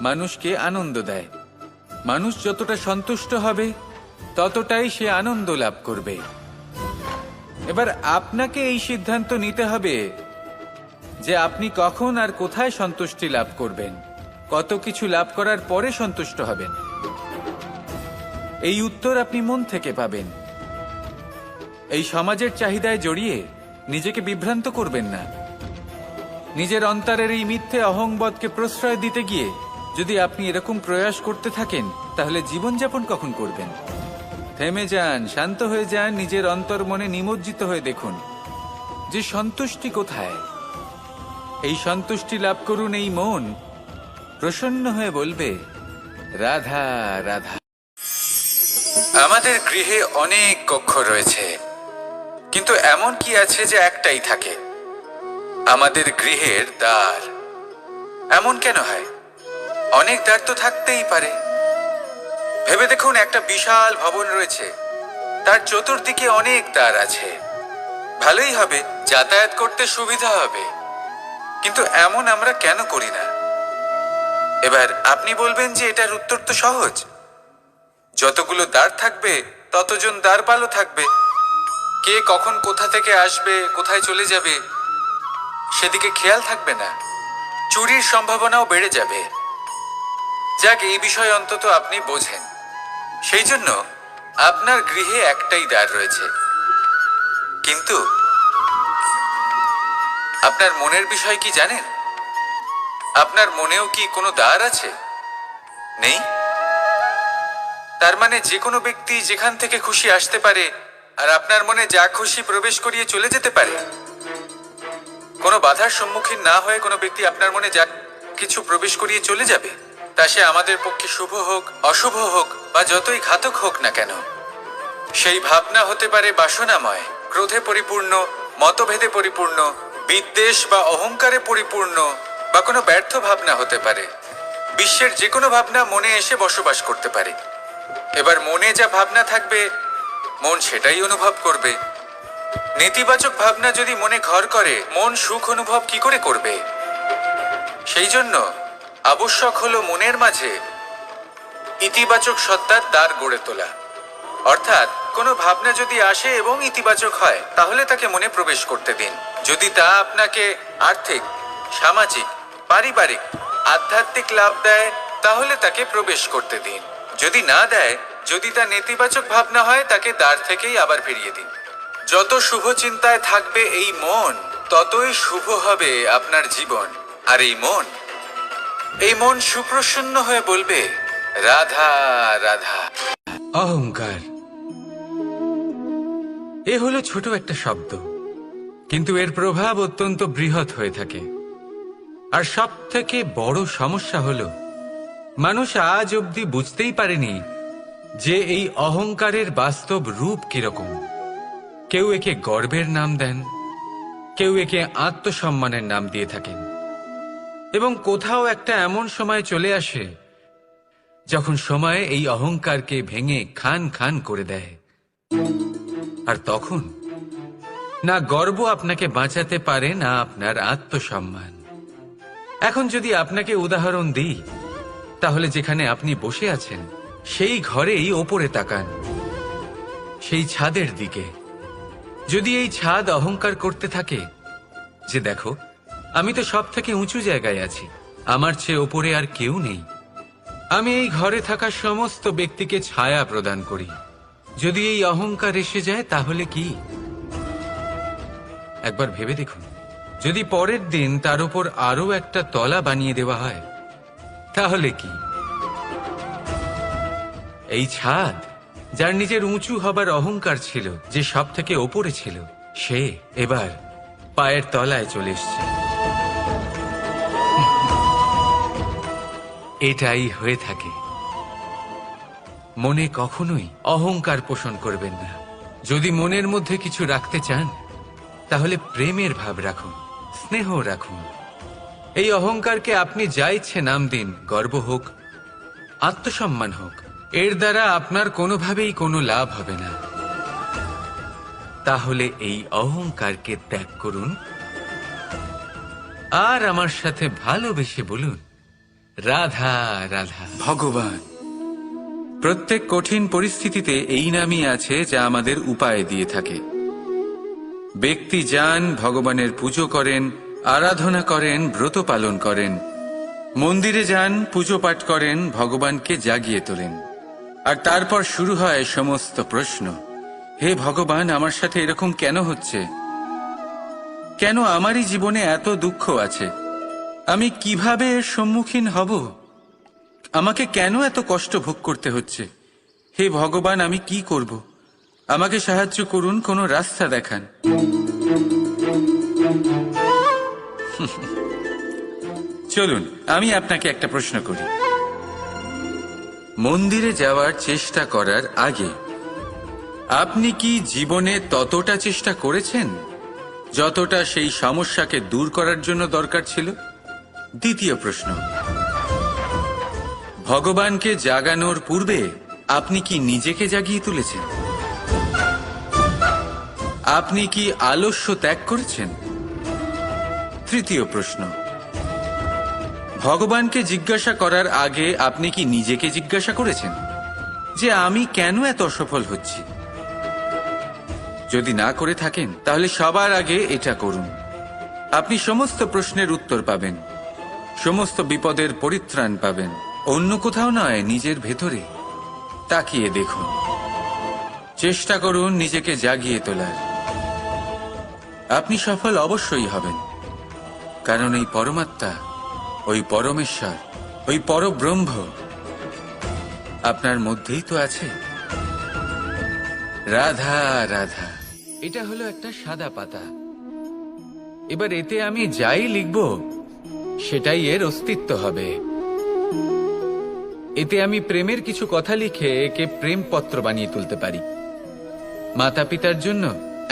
মানুষকে আনন্দ দেয়। মানুষ যতটা সন্তুষ্ট হবে, ততটাই সে আনন্দ লাভ করবে। এবার আপনাকে এই সিদ্ধান্ত নিতে হবে যে আপনি কখন আর কোথায় সন্তুষ্টি লাভ করবেন, কত কিছু লাভ করার পরে সন্তুষ্ট হবেন। এই উত্তর আপনি মন থেকে পাবেন। এই সমাজের চাহিদায় জড়িয়ে নিজেকে বিভ্রান্ত করবেন না। নিজের অন্তরের এই মিথ্যে অহংবোধকে প্রশ্রয় দিতে গিয়ে যদি আপনি এরকম প্রয়াস করতে থাকেন, তাহলে জীবনযাপন কখন করবেন? থেমে যান, শান্ত হয়ে যান, নিজের অন্তর্মনে নিমজ্জিত হয়ে দেখুন যে সন্তুষ্টি কোথায়। এই সন্তুষ্টি লাভ করুন। এই মন প্রসন্ন হয়ে বলবে, রাধা রাধা। আমাদের গৃহে অনেক কক্ষ রয়েছে, কিন্তু এমন কি আছে যে একটাই থাকে? আমাদের গৃহের দ্বার। এমন কেন হয়? অনেক দ্বার তো থাকতেই পারে। ভেবে দেখুন, একটা বিশাল ভবন রয়েছে, তার চতুর্দিকে অনেক দ্বার আছে। ভালোই হবে, যাতায়াত করতে সুবিধা হবে, কিন্তু এমন আমরা কেন করি না? এবার আপনি বলবেন যে এটার উত্তর তো সহজ। যতগুলো দ্বার থাকবে, ততজন দ্বারপালও থাকবে। কে কখন কোথা থেকে আসবে, কোথায় চলে যাবে, সেদিকে খেয়াল থাকবে না। চুরির সম্ভাবনাও বেড়ে যাবে। যাক, এই বিষয়ে অন্তত আপনি বোঝেন। সেই জন্য আপনার গৃহে একটাই দ্বার রয়েছে। কিন্তু আপনার মনের বিষয় কি জানেন? আপনার মনেও কি কোনো দ্বার আছে? নেই? তার মানে যে কোনো ব্যক্তি যেখান থেকে খুশি আসতে পারে, আর আপনার মনে যা খুশি প্রবেশ করিয়ে চলে যেতে পারে। কোনো বাধার সম্মুখীন না হয়ে কোনো ব্যক্তি আপনার মনে যা কিছু প্রবেশ করিয়ে চলে যাবে, তা সে আমাদের পক্ষে শুভ হোক, অশুভ হোক, বা যতই ঘাতক হোক না কেন। সেই ভাবনা হতে পারে বাসনাময়, ক্রোধে পরিপূর্ণ, মতভেদে পরিপূর্ণ, বিদ্বেষ বা অহংকারে পরিপূর্ণ, বা কোনো ব্যর্থ ভাবনা হতে পারে। বিশ্বের যে কোনো ভাবনা মনে এসে বসবাস করতে পারে। এবার মনে যা ভাবনা থাকবে, মন সেটাই অনুভব করবে। নেতিবাচক ভাবনা যদি মনে ঘর করে, মন সুখ অনুভব কি করে করবে? সেই জন্য আবশ্যক হলো মনের মাঝে ইতিবাচক সত্তার দ্বার গড়ে তোলা। অর্থাৎ কোনো ভাবনা যদি আসে এবং ইতিবাচক হয়, তাহলে তাকে মনে প্রবেশ করতে দিন। যদি তা আপনাকে আর্থিক, সামাজিক, পারিবারিক, আধ্যাত্মিক লাভ দেয়, তাহলে তাকে প্রবেশ করতে দিন। যদি না দেয়, যদি তা নেতিবাচক ভাবনা হয়, তাকে দ্বার থেকেই আবার ফিরিয়ে দিন। যত শুভ চিন্তায় থাকবে এই মন, ততই শুভ হবে আপনার জীবন। আর এই মন সুপ্রসন্ন হয়ে বলবে, রাধা রাধা। অহংকার এ হলো ছোট একটা শব্দ, কিন্তু এর প্রভাব অত্যন্ত বৃহৎ হয়ে থাকে। আর সব থেকে বড় সমস্যা হলো, মানুষ আজ অবধি বুঝতেই পারেনি যে এই অহংকারের বাস্তব রূপ কিরকম। কেউ একে গর্বের নাম দেন, কেউ একে আত্মসম্মানের নাম দিয়ে থাকেন। এবং কোথাও একটা এমন সময় চলে আসে যখন সময় এই অহংকারকে ভেঙে খান খান করে দেয়। আর তখন না গর্ব আপনাকে বাঁচাতে পারে, না আপনার আত্মসম্মান। এখন যদি আপনাকে উদাহরণ দিই, তাহলে যেখানে আপনি বসে আছেন সেই ঘরেই ওপরে তাকান, সেই ছাদের দিকে। যদি এই ছাদ অহংকার করতে থাকে যে দেখো আমি তো সব থেকে উঁচু জায়গায় আছি, আমার চেয়ে ওপরে আর কেউ নেই। আমি এই ঘরে থাকা সমস্ত ব্যক্তিকে ছায়া প্রদান করি। যদি এই অহংকার এসে যায় তাহলে কি? একবার ভেবে দেখুন, যদি পরের দিন তার উপর আরো একটা তলা বানিয়ে দেওয়া হয় তাহলে কি? এই ছাদ, যার নিজের উঁচু হবার অহংকার ছিল, যে সব থেকে ওপরে ছিল, সে এবার পায়ের তলায় চলে এসছে। এটাই হয়ে থাকে। মনে কখনোই অহংকার পোষণ করবেন না। যদি মনের মধ্যে কিছু রাখতে চান তাহলে প্রেমের ভাব রাখুন, স্নেহ রাখুন। এই অহংকারকে আপনি যা ইচ্ছে নাম দিন, গর্ব হোক, আত্মসম্মান হোক, এর দ্বারা আপনার কোনোভাবেই কোনো লাভ হবে না। তাহলে এই অহংকারকে ত্যাগ করুন আর আমার সাথে ভালোবেসে বলুন, রাধা রাধা। ভগবান, প্রত্যেক কঠিন পরিস্থিতিতে এই নামই আছে যা আমাদের উপায় দিয়ে থাকে। ব্যক্তি যান, ভগবানের পুজো করেন, আরাধনা করেন, ব্রত পালন করেন, মন্দিরে যান, পুজো পাঠ করেন, ভগবানকে জাগিয়ে তোলেন। আর তারপর শুরু হয় সমস্ত প্রশ্ন। হে ভগবান, আমার সাথে এরকম কেন হচ্ছে? কেন আমারই জীবনে এত দুঃখ আছে? আমি কিভাবে এর সম্মুখীন হব? আমাকে কেন এত কষ্ট ভোগ করতে হচ্ছে? হে ভগবান, আমি কি করব? আমাকে সাহায্য করুন, কোনো রাস্তা দেখান। চলুন, আমি আপনাকে একটা প্রশ্ন করি। মন্দিরে যাওয়ার চেষ্টা করার আগে আপনি কি জীবনে ততটা চেষ্টা করেছেন যতটা সেই সমস্যাকে দূর করার জন্য দরকার ছিল? দ্বিতীয় প্রশ্ন, ভগবানকে জাগানোর পূর্বে আপনি কি নিজেকে জাগিয়ে তুলেছেন? আপনি কি আলস্য ত্যাগ করেছেন? তৃতীয় প্রশ্ন, ভগবানকে জিজ্ঞাসা করার আগে আপনি কি নিজেকে জিজ্ঞাসা করেছেন যে আমি কেন এত অসফল হচ্ছি? যদি না করে থাকেন তাহলে সবার আগে এটা করুন। আপনি সমস্ত প্রশ্নের উত্তর পাবেন, সমস্ত বিপদের পরিত্রাণ পাবেন। অন্য কোথাও নয়, নিজের ভেতরে তাকিয়ে দেখুন। চেষ্টা করুন নিজেকে জাগিয়ে তোলার। আপনি সফল অবশ্যই হবেন, কারণ এই পরমাত্মা, ওই পরমেশ্বর, ওই পরব্রহ্ম আপনার মধ্যেই তো আছে। রাধা রাধা। এটা হলো একটা সাদা পাতা। এবার এতে আমি যাই লিখব সেটাই এর অস্তিত্ব হবে। এতে আমি প্রেমের কিছু কথা লিখে একে প্রেম পত্র বানিয়ে তুলতে পারি। মাতা পিতার জন্য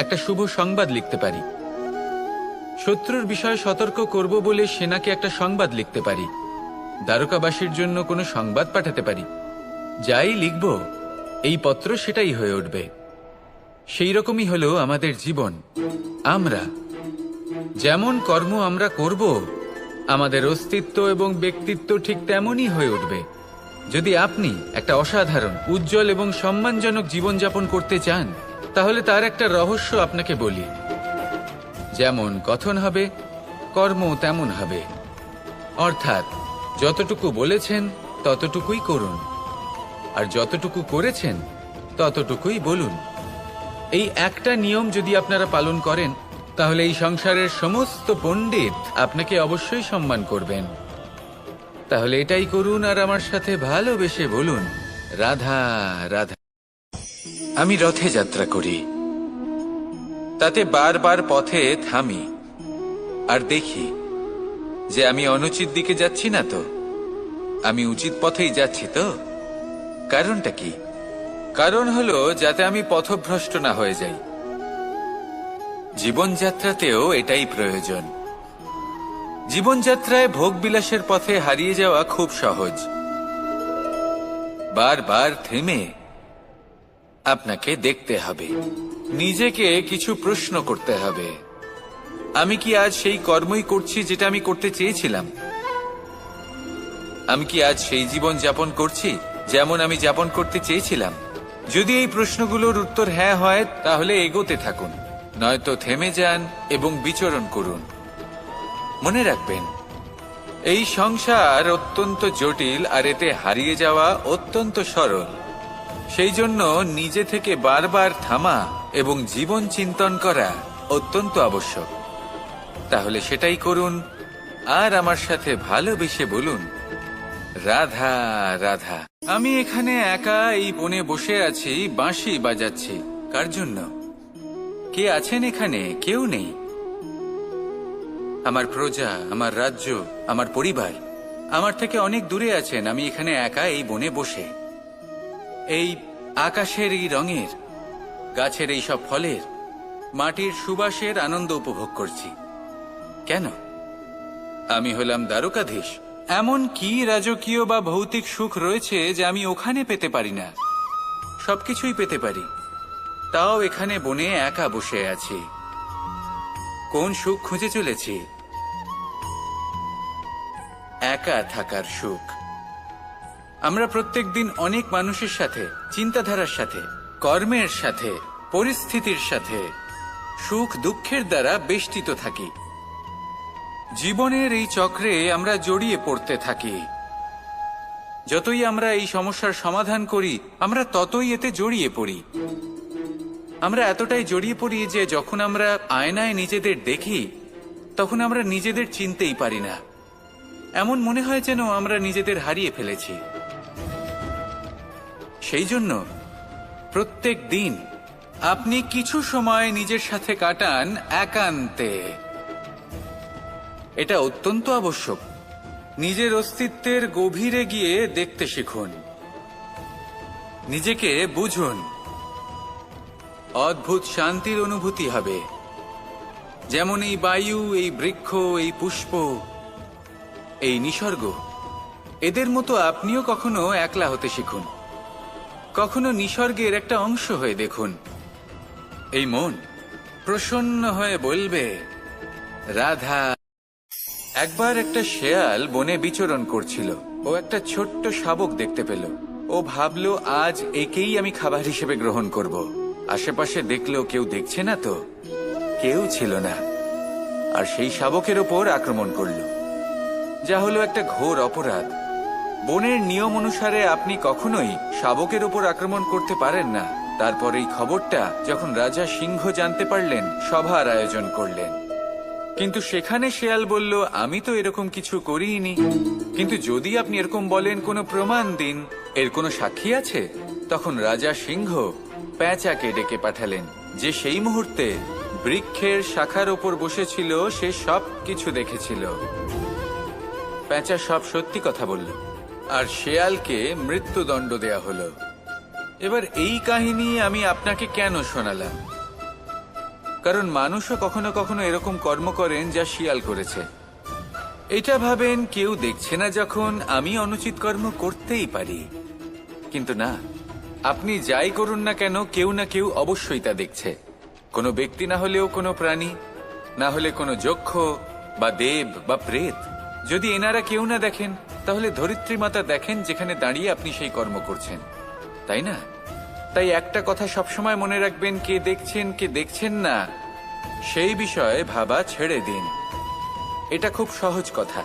একটা শুভ সংবাদ লিখতে পারি। শত্রুর বিষয়ে সতর্ক করব বলে সেনাকে একটা সংবাদ লিখতে পারি। দ্বারকাবাসীর জন্য কোনো সংবাদ পাঠাতে পারি। যাই লিখব এই পত্র সেটাই হয়ে উঠবে। সেই রকমই হলো আমাদের জীবন। আমরা যেমন কর্ম আমরা করব, আমাদের অস্তিত্ব এবং ব্যক্তিত্ব ঠিক তেমনই হয়ে উঠবে। যদি আপনি একটা অসাধারণ, উজ্জ্বল এবং সম্মানজনক জীবনযাপন করতে চান, তাহলে তার একটা রহস্য আপনাকে বলি। যেমন কথন হবে, কর্ম তেমন হবে। অর্থাৎ যতটুকু বলেছেন ততটুকুই করুন, আর যতটুকু করেছেন ততটুকুই বলুন। এই একটা নিয়ম যদি আপনারা পালন করেন, তাহলে এই সংসারের সমস্ত পণ্ডিত আপনাকে অবশ্যই সম্মান করবেন। তাহলে এটাই করুন আর আমার সাথে ভালোবেসে বলুন, রাধা রাধা। আমি রথে যাত্রা করি, তাতে বারবার পথে থামি আর দেখি যে আমি অনুচিত দিকে যাচ্ছি না তো, আমি উচিত পথেই যাচ্ছি তো। কারণটা কি? কারণ হলো যাতে আমি পথভ্রষ্ট না হয়ে যাই। জীবনযাত্রাতেও এটাই প্রয়োজন। জীবনযাত্রায় ভোগ বিলাসের পথে হারিয়ে যাওয়া খুব সহজ। বারবার থেমে আপনাকে দেখতে হবে, নিজেকে কিছু প্রশ্ন করতে হবে। আমি কি আজ সেই কর্মই করছি যেটা আমি করতে চেয়েছিলাম? আমি কি আজ সেই জীবন যাপন করছি যেমন আমি যাপন করতে চেয়েছিলাম? যদি এই প্রশ্নগুলোর উত্তর হ্যাঁ হয়, তাহলে এগোতে থাকুন, নয়তো থেমে যান এবং বিচরণ করুন। মনে রাখবেন, এই সংসার অত্যন্ত জটিল আর এতে হারিয়ে যাওয়া অত্যন্ত সরল। সেই জন্য নিজে থেকে বারবার থামা এবং জীবন চিন্তন করা অত্যন্ত আবশ্যক। তাহলে সেটাই করুন আর আমার সাথে ভালোবেসে বলুন, রাধা রাধা। আমি এখানে একা এই বনে বসে আছি, বাঁশি বাজাচ্ছি। কার জন্য? কে আছেন এখানে? কেউ নেই। আমার প্রজা, আমার রাজ্য, আমার পরিবার আমার থেকে অনেক দূরে আছেন। আমি এখানে একা এই বনে বসে এই আকাশের এই রঙের, গাছের এই সব ফলের, মাটির সুবাসের আনন্দ উপভোগ করছি। কেন? আমি হলাম দ্বারকাধীশ। এমন কি রাজকীয় বা ভৌতিক সুখ রয়েছে যে আমি ওখানে পেতে পারি না? সবকিছুই পেতে পারি, তাও এখানে বনে একা বসে আছি। কোন সুখ খুঁজে চলেছি? একা থাকার সুখ। আমরা প্রত্যেকদিন অনেক মানুষের সাথে, চিন্তাধারার সাথে, কর্মের সাথে, পরিস্থিতির সাথে, সুখ দুঃখের দ্বারা বেষ্টিত থাকি। জীবনের এই চক্রে আমরা জড়িয়ে পড়তে থাকি। যতই আমরা এই সমস্যার সমাধান করি, আমরা ততই এতে জড়িয়ে পড়ি। আমরা এতটাই জড়িয়ে পড়ি যে যখন আমরা আয়নায় নিজেদের দেখি, তখন আমরা নিজেদের চিনতেই পারি না। এমন মনে হয় যেন আমরা নিজেদের হারিয়ে ফেলেছি। সেই জন্য প্রত্যেক দিন আপনি কিছু সময় নিজের সাথে কাটান একান্তে। এটা অত্যন্ত আবশ্যক। নিজের অস্তিত্বের গভীরে গিয়ে দেখতে শিখুন, নিজেকে বুঝুন। অদ্ভুত শান্তির অনুভূতি হবে। যেমন এই বায়ু, এই বৃক্ষ, এই পুষ্প, এই নিসর্গ, এদের মতো আপনিও কখনো একলা হতে শিখুন। কখনো নিসর্গের একটা অংশ হয়ে দেখুন। এই মন প্রসন্ন হয়ে বলবে, রাধা। একবার একটা শেয়াল বনে বিচরণ করছিল। ও একটা ছোট্ট শাবক দেখতে পেল। ও ভাবলো, আজ একেই আমি খাবার হিসেবে গ্রহণ করব। আশেপাশে দেখলো কেউ দেখছে না তো, কেউ ছিল না। আর সেই শাবকের ওপর আক্রমণ করলো, যা হলো একটা ঘোর অপরাধ। বনের নিয়ম অনুসারে আপনি কখনোই শাবকের ওপর আক্রমণ করতে পারেন না। তারপর এই খবরটা যখন রাজা সিংহ জানতে পারলেন, সভার আয়োজন করলেন। কিন্তু সেখানে শেয়াল বলল, আমি তো এরকম কিছু করিনি। কিন্তু যদি আপনি এরকম বলেন, কোনো প্রমাণ দিন, এর কোনো সাক্ষী আছে? তখন রাজা সিংহ পেঁচাকে ডেকে পাঠালেন, যে সেই মুহূর্তে বৃক্ষের শাখার ওপর বসেছিল। সে সব কিছু দেখেছিল। পেঁচা সব সত্যি কথা বলল, আর শেয়ালকে মৃত্যুদণ্ড দেয়া হলো। এবার এই কাহিনী আমি আপনাকে কেন শোনালাম? কারণ মানুষও কখনো কখনো এরকম কর্ম করেন যা শিয়াল করেছে। এটা ভাবেন কেউ দেখছে না, যখন আমি অনুচিত কর্ম করতেই পারি। কিন্তু না, আপনি যাই করুন না কেন, কেউ না কেউ অবশ্যই তা দেখছে। কোনো ব্যক্তি না হলেও কোনো প্রাণী, না হলে কোনো যক্ষ বা দেব বা প্রেত। যদি এনারা কেউ না দেখেন, তাহলে ধরিত্রী মাতা দেখেন, যেখানে দাঁড়িয়ে আপনি সেই কর্ম করছেন, তাই না? তাই একটা কথা সবসময় মনে রাখবেন, কে দেখছেন কে দেখছেন না সেই বিষয়ে ভাবা ছেড়ে দিন। এটা খুব সহজ কথা।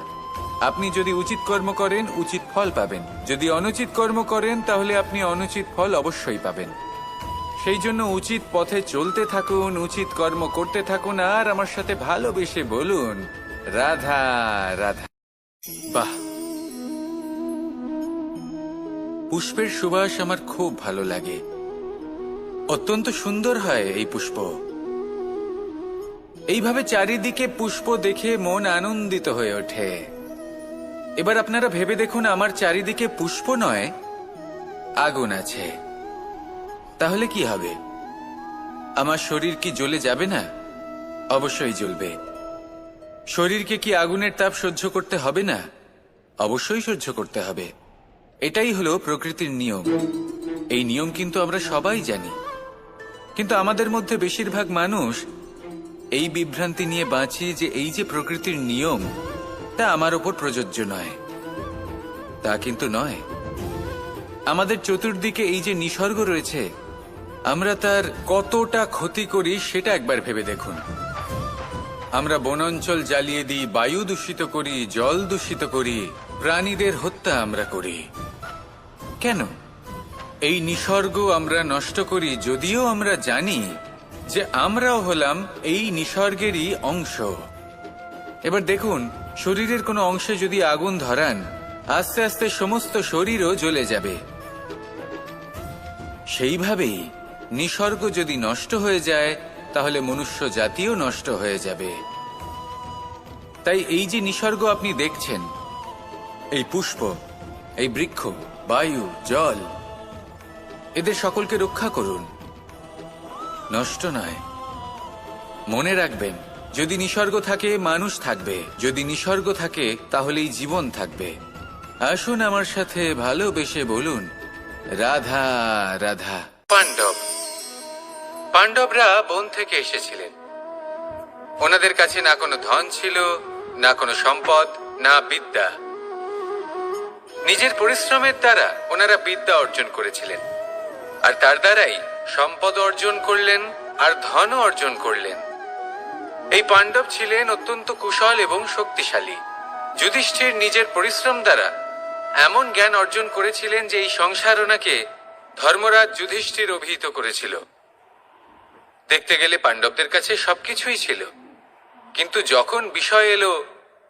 আপনি যদি উচিত কর্ম করেন, উচিত ফল পাবেন। যদি অনুচিত কর্ম করেন, তাহলে আপনি অনুচিত ফল অবশ্যই পাবেন। সেই জন্য উচিত পথে চলতে থাকুন, উচিত কর্ম করতে থাকুন, আর আমার সাথে ভালোবেসে বলুন, রাধা রাধা। বাহ, পুষ্পের সুবাস আমার খুব ভালো লাগে। অত্যন্ত সুন্দর হয় এই পুষ্প। এইভাবে চারিদিকে পুষ্প দেখে মন আনন্দিত হয়ে ওঠে। এবার আপনারা ভেবে দেখুন, আমার চারিদিকে পুষ্প নয়, আগুন আছে। তাহলে কি হবে? আমার শরীর কি জ্বলে যাবে না? অবশ্যই জ্বলবে। শরীরকে কি আগুনের তাপ সহ্য করতে হবে না? অবশ্যই সহ্য করতে হবে। এটাই হলো প্রকৃতির নিয়ম। এই নিয়ম কিন্তু আমরা সবাই জানি, কিন্তু আমাদের মধ্যে বেশিরভাগ মানুষ এই বিভ্রান্তি নিয়ে বাঁচি যে এই যে প্রকৃতির নিয়ম, তা আমার ওপর প্রযোজ্য নয়। তা কিন্তু নয়। আমাদের চতুর্দিকে এই যে নিসর্গ রয়েছে, আমরা তার কতটা ক্ষতি করি সেটা একবার ভেবে দেখুন। আমরা বনাঞ্চল জ্বালিয়ে দিই, বায়ু দূষিত করি, জল দূষিত করি, প্রাণীদের হত্যা আমরা করি। কেন? এই নিসর্গ আমরা নষ্ট করি, যদিও আমরা জানি যে আমরাও হলাম এই নিসর্গেরই অংশ। এবার দেখুন, শরীরের কোনো অংশে যদি আগুন ধরান, আস্তে আস্তে সমস্ত শরীরও জ্বলে যাবে। সেইভাবেই নিসর্গ যদি নষ্ট হয়ে যায়, তাহলে মনুষ্য জাতিও নষ্ট হয়ে যাবে। তাই এই যে নিসর্গ আপনি দেখছেন, এই পুষ্প, এই বৃক্ষ, বায়ু, জল, এদের সকলকে রক্ষা করুন, নষ্ট নয়। মনে রাখবেন, যদি নিসর্গ থাকে মানুষ থাকবে, যদি নিসর্গ থাকে তাহলেই জীবন থাকবে। আসুন আমার সাথে ভালোবেসে বলুন, রাধা রাধা। পাণ্ডবরা বন থেকে এসেছিলেন। ওনাদের কাছে না কোনো ধন ছিল, না কোনো সম্পদ, না বিদ্যা। নিজের পরিশ্রমের দ্বারা ওনারা বিদ্যা অর্জন করেছিলেন, আর তার দ্বারাই সম্পদ অর্জন করলেন আর ধনও অর্জন করলেন। এই পাণ্ডব ছিলেন অত্যন্ত কুশল এবং শক্তিশালী। যুধিষ্ঠির নিজের পরিশ্রম দ্বারা এমন জ্ঞান অর্জন করেছিলেন যে এই সংসার ওনাকে ধর্মরাজ যুধিষ্ঠির অভিহিত করেছিল। দেখতে গেলে পাণ্ডবদের কাছে সবকিছুই ছিল, কিন্তু যখন বিষয় এলো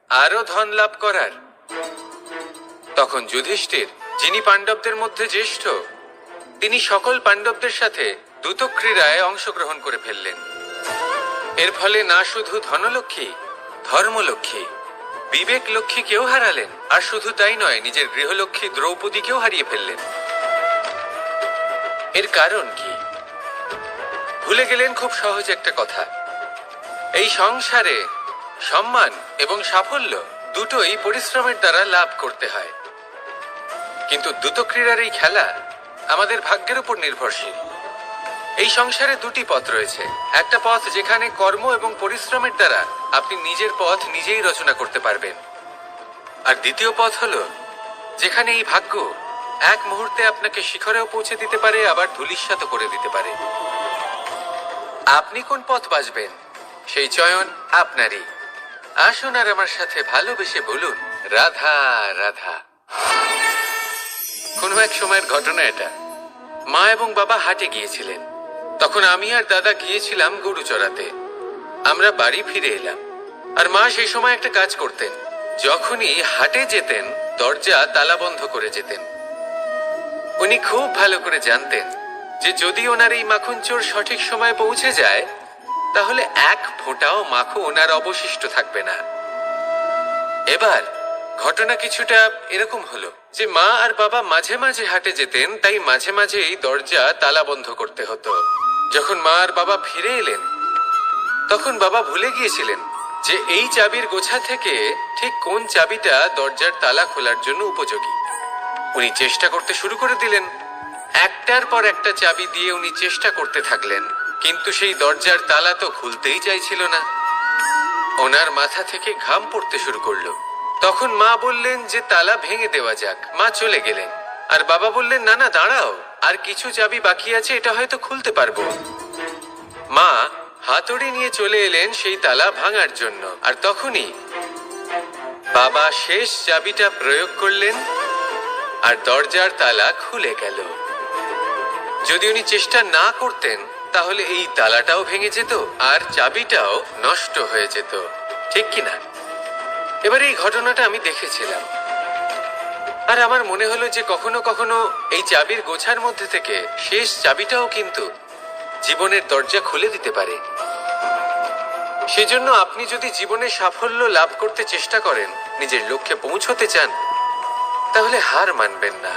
আরো ধন লাভ করার, তখন যুধিষ্ঠির, যিনি পাণ্ডবদের মধ্যে জ্যেষ্ঠ, তিনি সকল পাণ্ডবদের সাথে দ্যুতক্রীড়ায় অংশগ্রহণ করে ফেললেন। এর ফলে না শুধু ধনলক্ষ্মী, ধর্মলক্ষ্মী, বিবেক লক্ষ্মীকেও হারালেন, আর শুধু তাই নয়, নিজের গৃহলক্ষ্মী দ্রৌপদীকেও হারিয়ে ফেললেন। এর কারণ কি? ভুলে গেলেন খুব সহজ একটা কথা, এই সংসারে সম্মান এবং সাফল্য দুটোই পরিশ্রমের দ্বারা লাভ করতে হয়। কিন্তু দ্রুতক্রীড়ার এই খেলা আমাদের ভাগ্যের উপর নির্ভরশীল। এই সংসারে দুটি পথ রয়েছে। একটা পথ যেখানে কর্ম এবং পরিশ্রমের দ্বারা আপনি নিজের পথ নিজেই রচনা করতে পারবেন, আর দ্বিতীয় পথ হলো যেখানে এই ভাগ্য এক মুহূর্তে আপনাকে শিখরেও পৌঁছে দিতে পারে, আবার ধূলিসাৎ করে দিতে পারে। আপনি কোন পথ বাছবেন, সেই চয়ন আপনারই। আসুন আর আমার সাথে ভালোবেসে বলুন, রাধা রাধা। কোনো এক সময়ের ঘটনা এটা। মা এবং বাবা হাটে গিয়েছিলেন, তখন আমি আর দাদা গিয়েছিলাম গরু চড়াতে। আমরা বাড়ি ফিরে এলাম, আর মা সেই সময় একটা কাজ করতেন। যখনই হাটে যেতেন, দরজা তালা বন্ধ করে যেতেন। উনি খুব ভালো করে জানতেন যে যদি ওনার এই মাখন চোর সঠিক সময়ে পৌঁছে যায়, তাহলে এক ফোঁটাও মাখন ওনার অবশিষ্ট থাকবে না। এবার ঘটনা কিছুটা এরকম হলো যে মা আর বাবা মাঝে মাঝে হাটে যেতেন, তাই মাঝে মাঝে এই দরজা তালা বন্ধ করতে হতো। যখন মা আর বাবা ফিরে এলেন, তখন বাবা ভুলে গিয়েছিলেন যে এই চাবির গোছা থেকে ঠিক কোন চাবিটা দরজার তালা খোলার জন্য উপযোগী। উনি চেষ্টা করতে শুরু করে দিলেন। একটার পর একটা চাবি দিয়ে উনি চেষ্টা করতে থাকলেন, কিন্তু সেই দরজার তালা তো খুলতেই চাইছিল না। ওনার মাথা থেকে ঘাম পড়তে শুরু করলো। তখন মা বললেন যে তালা ভেঙে দেওয়া যাক। মা চলে গেলেন, আর বাবা বললেন, না না দাঁড়াও, আর কিছু চাবি বাকি আছে, এটা হয়তো খুলতে পারবো। মা হাতুড়ি নিয়ে চলে এলেন সেই তালা ভাঙার জন্য, আর তখনই বাবা শেষ চাবিটা প্রয়োগ করলেন, আর দরজার তালা খুলে গেল। যদি উনি চেষ্টা না করতেন, তাহলে এই তালাটাও ভেঙে যেত আর চাবিটাও নষ্ট হয়ে যেত, ঠিক কিনা? এবার এই ঘটনাটা আমি দেখেছিলাম, আর আমার মনে হলো যে কখনো কখনো এই চাবির গোছার মধ্যে থেকে শেষ চাবিটাও কিন্তু জীবনের দরজা খুলে দিতে পারে। সেজন্য আপনি যদি জীবনে সাফল্য লাভ করতে চেষ্টা করেন, নিজের লক্ষ্যে পৌঁছতে চান, তাহলে হার মানবেন না।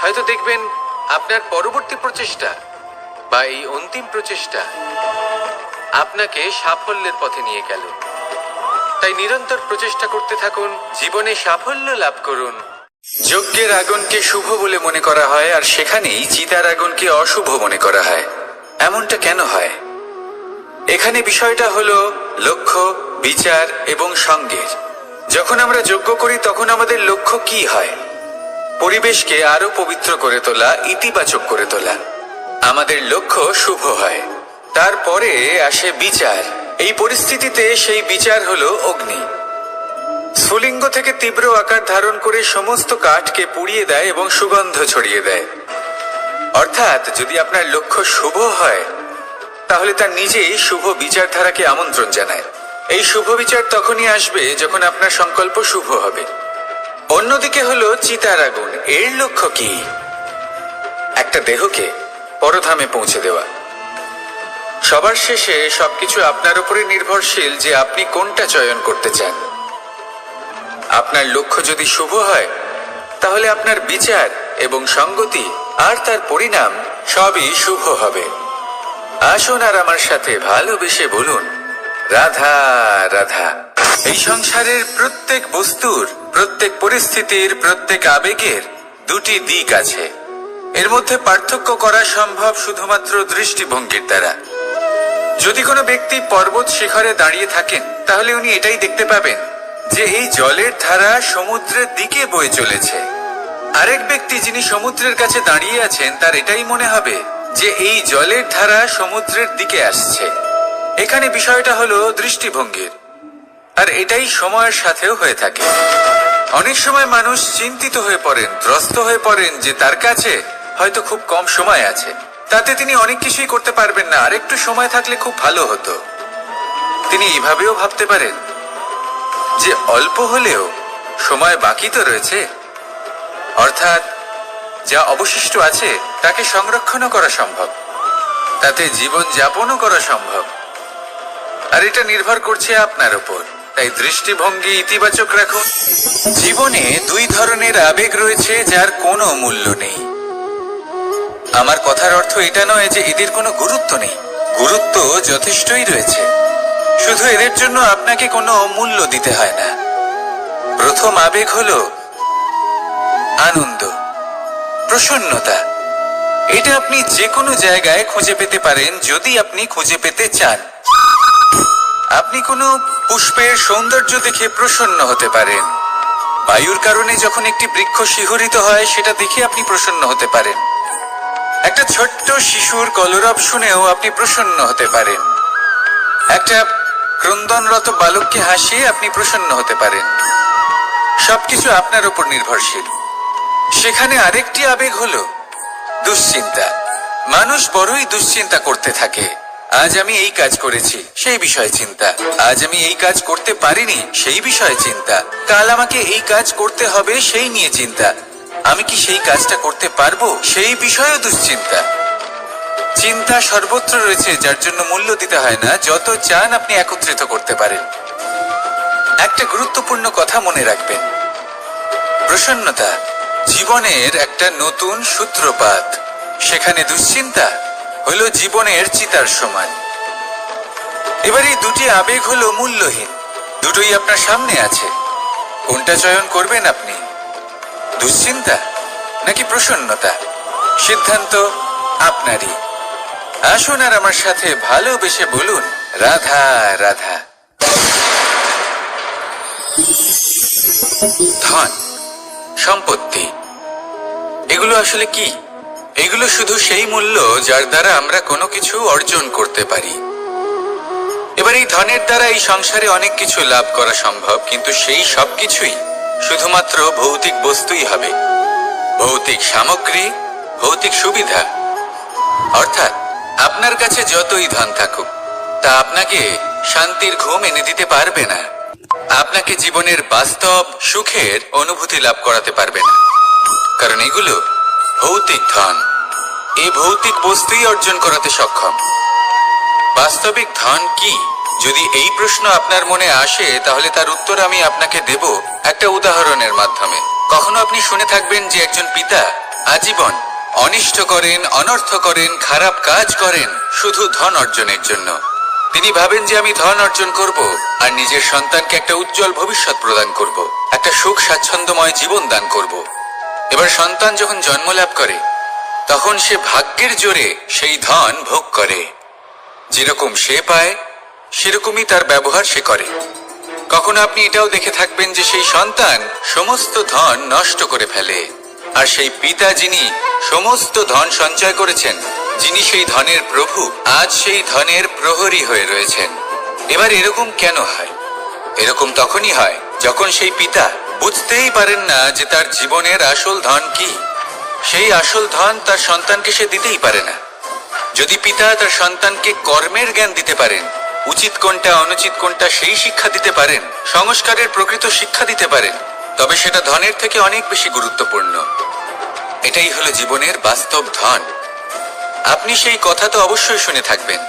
হয়তো দেখবেন আপনার পরবর্তী প্রচেষ্টা বা এই অন্তিম প্রচেষ্টা আপনাকে সাফল্যের পথে নিয়ে গেল। তাই নিরন্তর প্রচেষ্টা করতে থাকুন, জীবনে সাফল্য লাভ করুন। যজ্ঞের আগুনকে শুভ বলে মনে করা হয়, আর সেখানেই চিতার আগুনকে অশুভ মনে করা হয়। এমনটা কেন হয়? এখানে বিষয়টা হলো লক্ষ্য, বিচার এবং সঙ্গের। যখন আমরা যজ্ঞ করি, তখন আমাদের লক্ষ্য কি হয়? পরিবেশকে আরো পবিত্র করে তোলা, ইতিবাচক করে তোলা। আমাদের লক্ষ্য শুভ হয়। তারপরে আসে বিচার, এই পরিস্থিতিতে সেই বিচার হলো অগ্নি। স্ফুলিঙ্গ থেকে তীব্র আকার ধারণ করে সমস্ত কাঠকে পুড়িয়ে দেয় এবং সুগন্ধ ছড়িয়ে দেয়। অর্থাৎ যদি আপনার লক্ষ্য শুভ হয় তাহলে তা নিজেই শুভ বিচারধারাকে আমন্ত্রণ জানায়। এই শুভ বিচার তখনই আসবে যখন আপনার সংকল্প শুভ হবে। অন্যদিকে হলো চিতার আগুন। এর লক্ষ্য কি? একটা দেহকে পরধামে পৌঁছে দেওয়া। সবার শেষে সবকিছু আপনার উপরে নির্ভরশীল যে আপনি কোনটা চয়ন করতে চান। আপনার লক্ষ্য যদি শুভ হয় তাহলে আপনার বিচার এবং সঙ্গতি আর তার পরিণাম সবই শুভ হবে। আসুন আর আমার সাথে ভালোবেসে বলুন, রাধা রাধা। এই সংসারের প্রত্যেক বস্তুর, প্রত্যেক পরিস্থিতির, প্রত্যেক আবেগের দুটি দিক আছে। এর মধ্যে পার্থক্য করা সম্ভব শুধুমাত্র দৃষ্টিভঙ্গির দ্বারা। যদি কোনো ব্যক্তি পর্বত শিখরে দাঁড়িয়ে থাকেন তাহলে উনি এটাই দেখতে পাবেন যে এই জলের ধারা সমুদ্রের দিকে বয়ে চলেছে। আরেক ব্যক্তি যিনি সমুদ্রের কাছে দাঁড়িয়ে আছেন তার এটাই মনে হবে যে এই জলের ধারা সমুদ্রের দিকে আসছে। এখানে বিষয়টা হলো দৃষ্টিভঙ্গির, আর এটাই সময়ের সাথেও হয়ে থাকে। অনেক সময় মানুষ চিন্তিত হয়ে পড়েন, ত্রস্ত হয়ে পড়েন যে তার কাছে হয়তো খুব কম সময় আছে, তাতে তিনি অনেক কিছুই করতে পারবেন না, আর একটু সময় থাকলে খুব ভালো হতো। তিনি এইভাবেও ভাবতে পারেন যে অল্প হলেও সময় বাকি তো রয়েছে, অর্থাৎ যা অবশিষ্ট আছে তাকে সংরক্ষণও করা সম্ভব, তাতে জীবন যাপনও করা সম্ভব। আর এটা নির্ভর করছে আপনার উপর। তাই দৃষ্টিভঙ্গি ইতিবাচক রাখুন। জীবনে দুই ধরনের আবেগ রয়েছে যার কোনো মূল্য নেই। আমার কথার অর্থ এটা নয় যে এদের কোনো গুরুত্ব নেই, গুরুত্ব যথেষ্টই রয়েছে, শুধু এদের জন্য আপনাকে কোনো মূল্য দিতে হয় না। প্রথম আবেগ হলো আনন্দ, প্রসন্নতা। এটা আপনি যে কোনো জায়গায় খুঁজে পেতে পারেন যদি আপনি খুঁজে পেতে চান। আপনি কোনো পুষ্পের সৌন্দর্য দেখে প্রসন্ন হতে পারেন। বায়ুর কারণে যখন একটি বৃক্ষ শিহরিত হয় সেটা দেখে আপনি প্রসন্ন হতে পারেন। একটা ছোট্ট শিশুর কলরব শুনেও আপনি প্রসন্ন হতে পারেন। একটা ক্রন্দনরত বালককে হাসিয়ে আপনি প্রসন্ন হতে পারেন। সবকিছু আপনার উপর নির্ভরশীল। সেখানে আরেকটি আবেগ হলো দুশ্চিন্তা। মানুষ বড়ই দুশ্চিন্তা করতে থাকে। আজ আমি এই কাজ করেছি, সেই বিষয়ে চিন্তা। আজ আমি এই কাজ করতে পারিনি, সেই বিষয়ে চিন্তা। কাল আমাকে এই কাজ করতে হবে, সেই নিয়ে চিন্তা। আমি কি সেই কাজটা করতে পারবো, সেই বিষয়েও দুশ্চিন্তা। চিন্তা সর্বত্র রয়েছে, যার জন্য মূল্য দিতে হয় না। যত চান আপনি একত্রিত করতে পারেন। একটা গুরুত্বপূর্ণ কথা মনে রাখবেন, প্রসন্নতা জীবনের একটা নতুন সূত্রপাত। সেখানে দুশ্চিন্তা হলো জীবনের চিতার সমান। এবার এই দুটি আবেগ হলো মূল্যহীন, দুটোই আপনার সামনে আছে। কোনটা চয়ন করবেন আপনি, দুশ্চিন্তা নাকি প্রসন্নতা? সিদ্ধান্ত আপনারই। আসুন আর আমার সাথে ভালোবেসে বলুন, রাধা রাধা। ধন, সম্পত্তি, এগুলো আসলে কি? এগুলো শুধু সেই মূল্য যার দ্বারা আমরা কোনো কিছু অর্জন করতে পারি। এবার এই ধনের দ্বারা এই সংসারে অনেক কিছু লাভ করা সম্ভব, কিন্তু সেই সব কিছুই শুধুমাত্র ভৌতিক বস্তুই হবে, ভৌতিক সামগ্রী, ভৌতিক সুবিধা। অর্থাৎ আপনার কাছে যতই ধন থাকুক তা আপনাকে শান্তির ঘুম এনে দিতে পারবে না, আপনাকে জীবনের বাস্তব সুখের অনুভূতি লাভ করাতে পারবে না, কারণ এগুলো ভৌতিক ধন। এই ভৌতিক বস্তুই অর্জন করাতে সক্ষম। বাস্তবিক ধন কি? যদি এই প্রশ্ন আপনার মনে আসে তাহলে তার উত্তর আমি আপনাকে দেব একটা উদাহরণের মাধ্যমে। কখনো আপনি শুনে থাকবেন যে একজন পিতা আজীবন অনিষ্ট করেন, অনর্থ করেন, খারাপ কাজ করেন শুধু ধন অর্জনের জন্য। তিনি ভাবেন যে আমি ধন অর্জন করব আর নিজের সন্তানকে একটা উজ্জ্বল ভবিষ্যৎ প্রদান করব, একটা সুখ স্বাচ্ছন্দ্যময় জীবন দান করব। এবার সন্তান যখন জন্ম লাভ করে তখন সে ভাগ্যের জোরে সেই ধন ভোগ করে। যেরকম সে পায় সেরকমই তার ব্যবহার সে করে। কখনো আপনি এটাও দেখে থাকবেন যে সেই সন্তান সমস্ত ধন নষ্ট করে ফেলে, আর সেই পিতা যিনি সমস্ত ধন সঞ্চয় করেছেন, যিনি সেই ধনের প্রভু, আজ সেই ধনের প্রহরী হয়ে রয়েছেন। এবার এরকম কেন হয়? এরকম তখনই হয় যখন সেই পিতা বুঝতেই পারেন না যে তার জীবনের আসল ধন কি। সেই আসল ধন তার সন্তানকে সে দিতেই পারে না। যদি পিতা তার সন্তানকে কর্মের জ্ঞান দিতে পারেন, উচিত কোনটা অনুচিত কোনটা সেই শিক্ষা দিতে পারেন, সংস্কারের প্রকৃত শিক্ষা দিতে পারেন, তবে সেটা ধনের থেকে অনেক বেশি গুরুত্বপূর্ণ। এটাই হলো জীবনের বাস্তব ধন। আপনি সেই কথা তো অবশ্যই শুনে থাকবেন,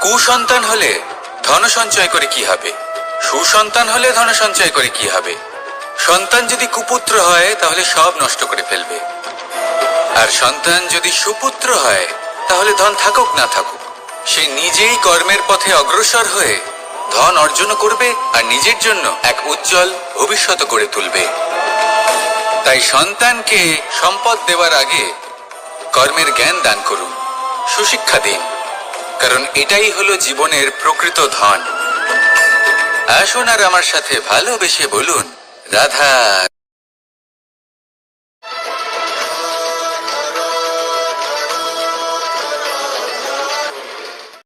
কুসন্তান হলে ধন সঞ্চয় করে কি হবে, সুসন্তান হলে ধন সঞ্চয় করে কি হবে। সন্তান যদি কুপুত্র হয় তাহলে সব নষ্ট করে ফেলবে, আর সন্তান যদি সুপুত্র হয় তাহলে ধন থাকুক না থাকুক সে নিজেই কর্মের পথে অগ্রসর হয়ে ধন অর্জন করবে আর নিজের জন্য এক উজ্জ্বল ভবিষ্যৎ গড়ে তুলবে। তাই সন্তানকে সম্পদ দেওয়ার আগে কর্মের জ্ঞান দান করুন, সুশিক্ষা দিন, কারণ এটাই হলো জীবনের প্রকৃত ধন। আসুন আর আমার সাথে ভালোবেসে বলুন, রাধা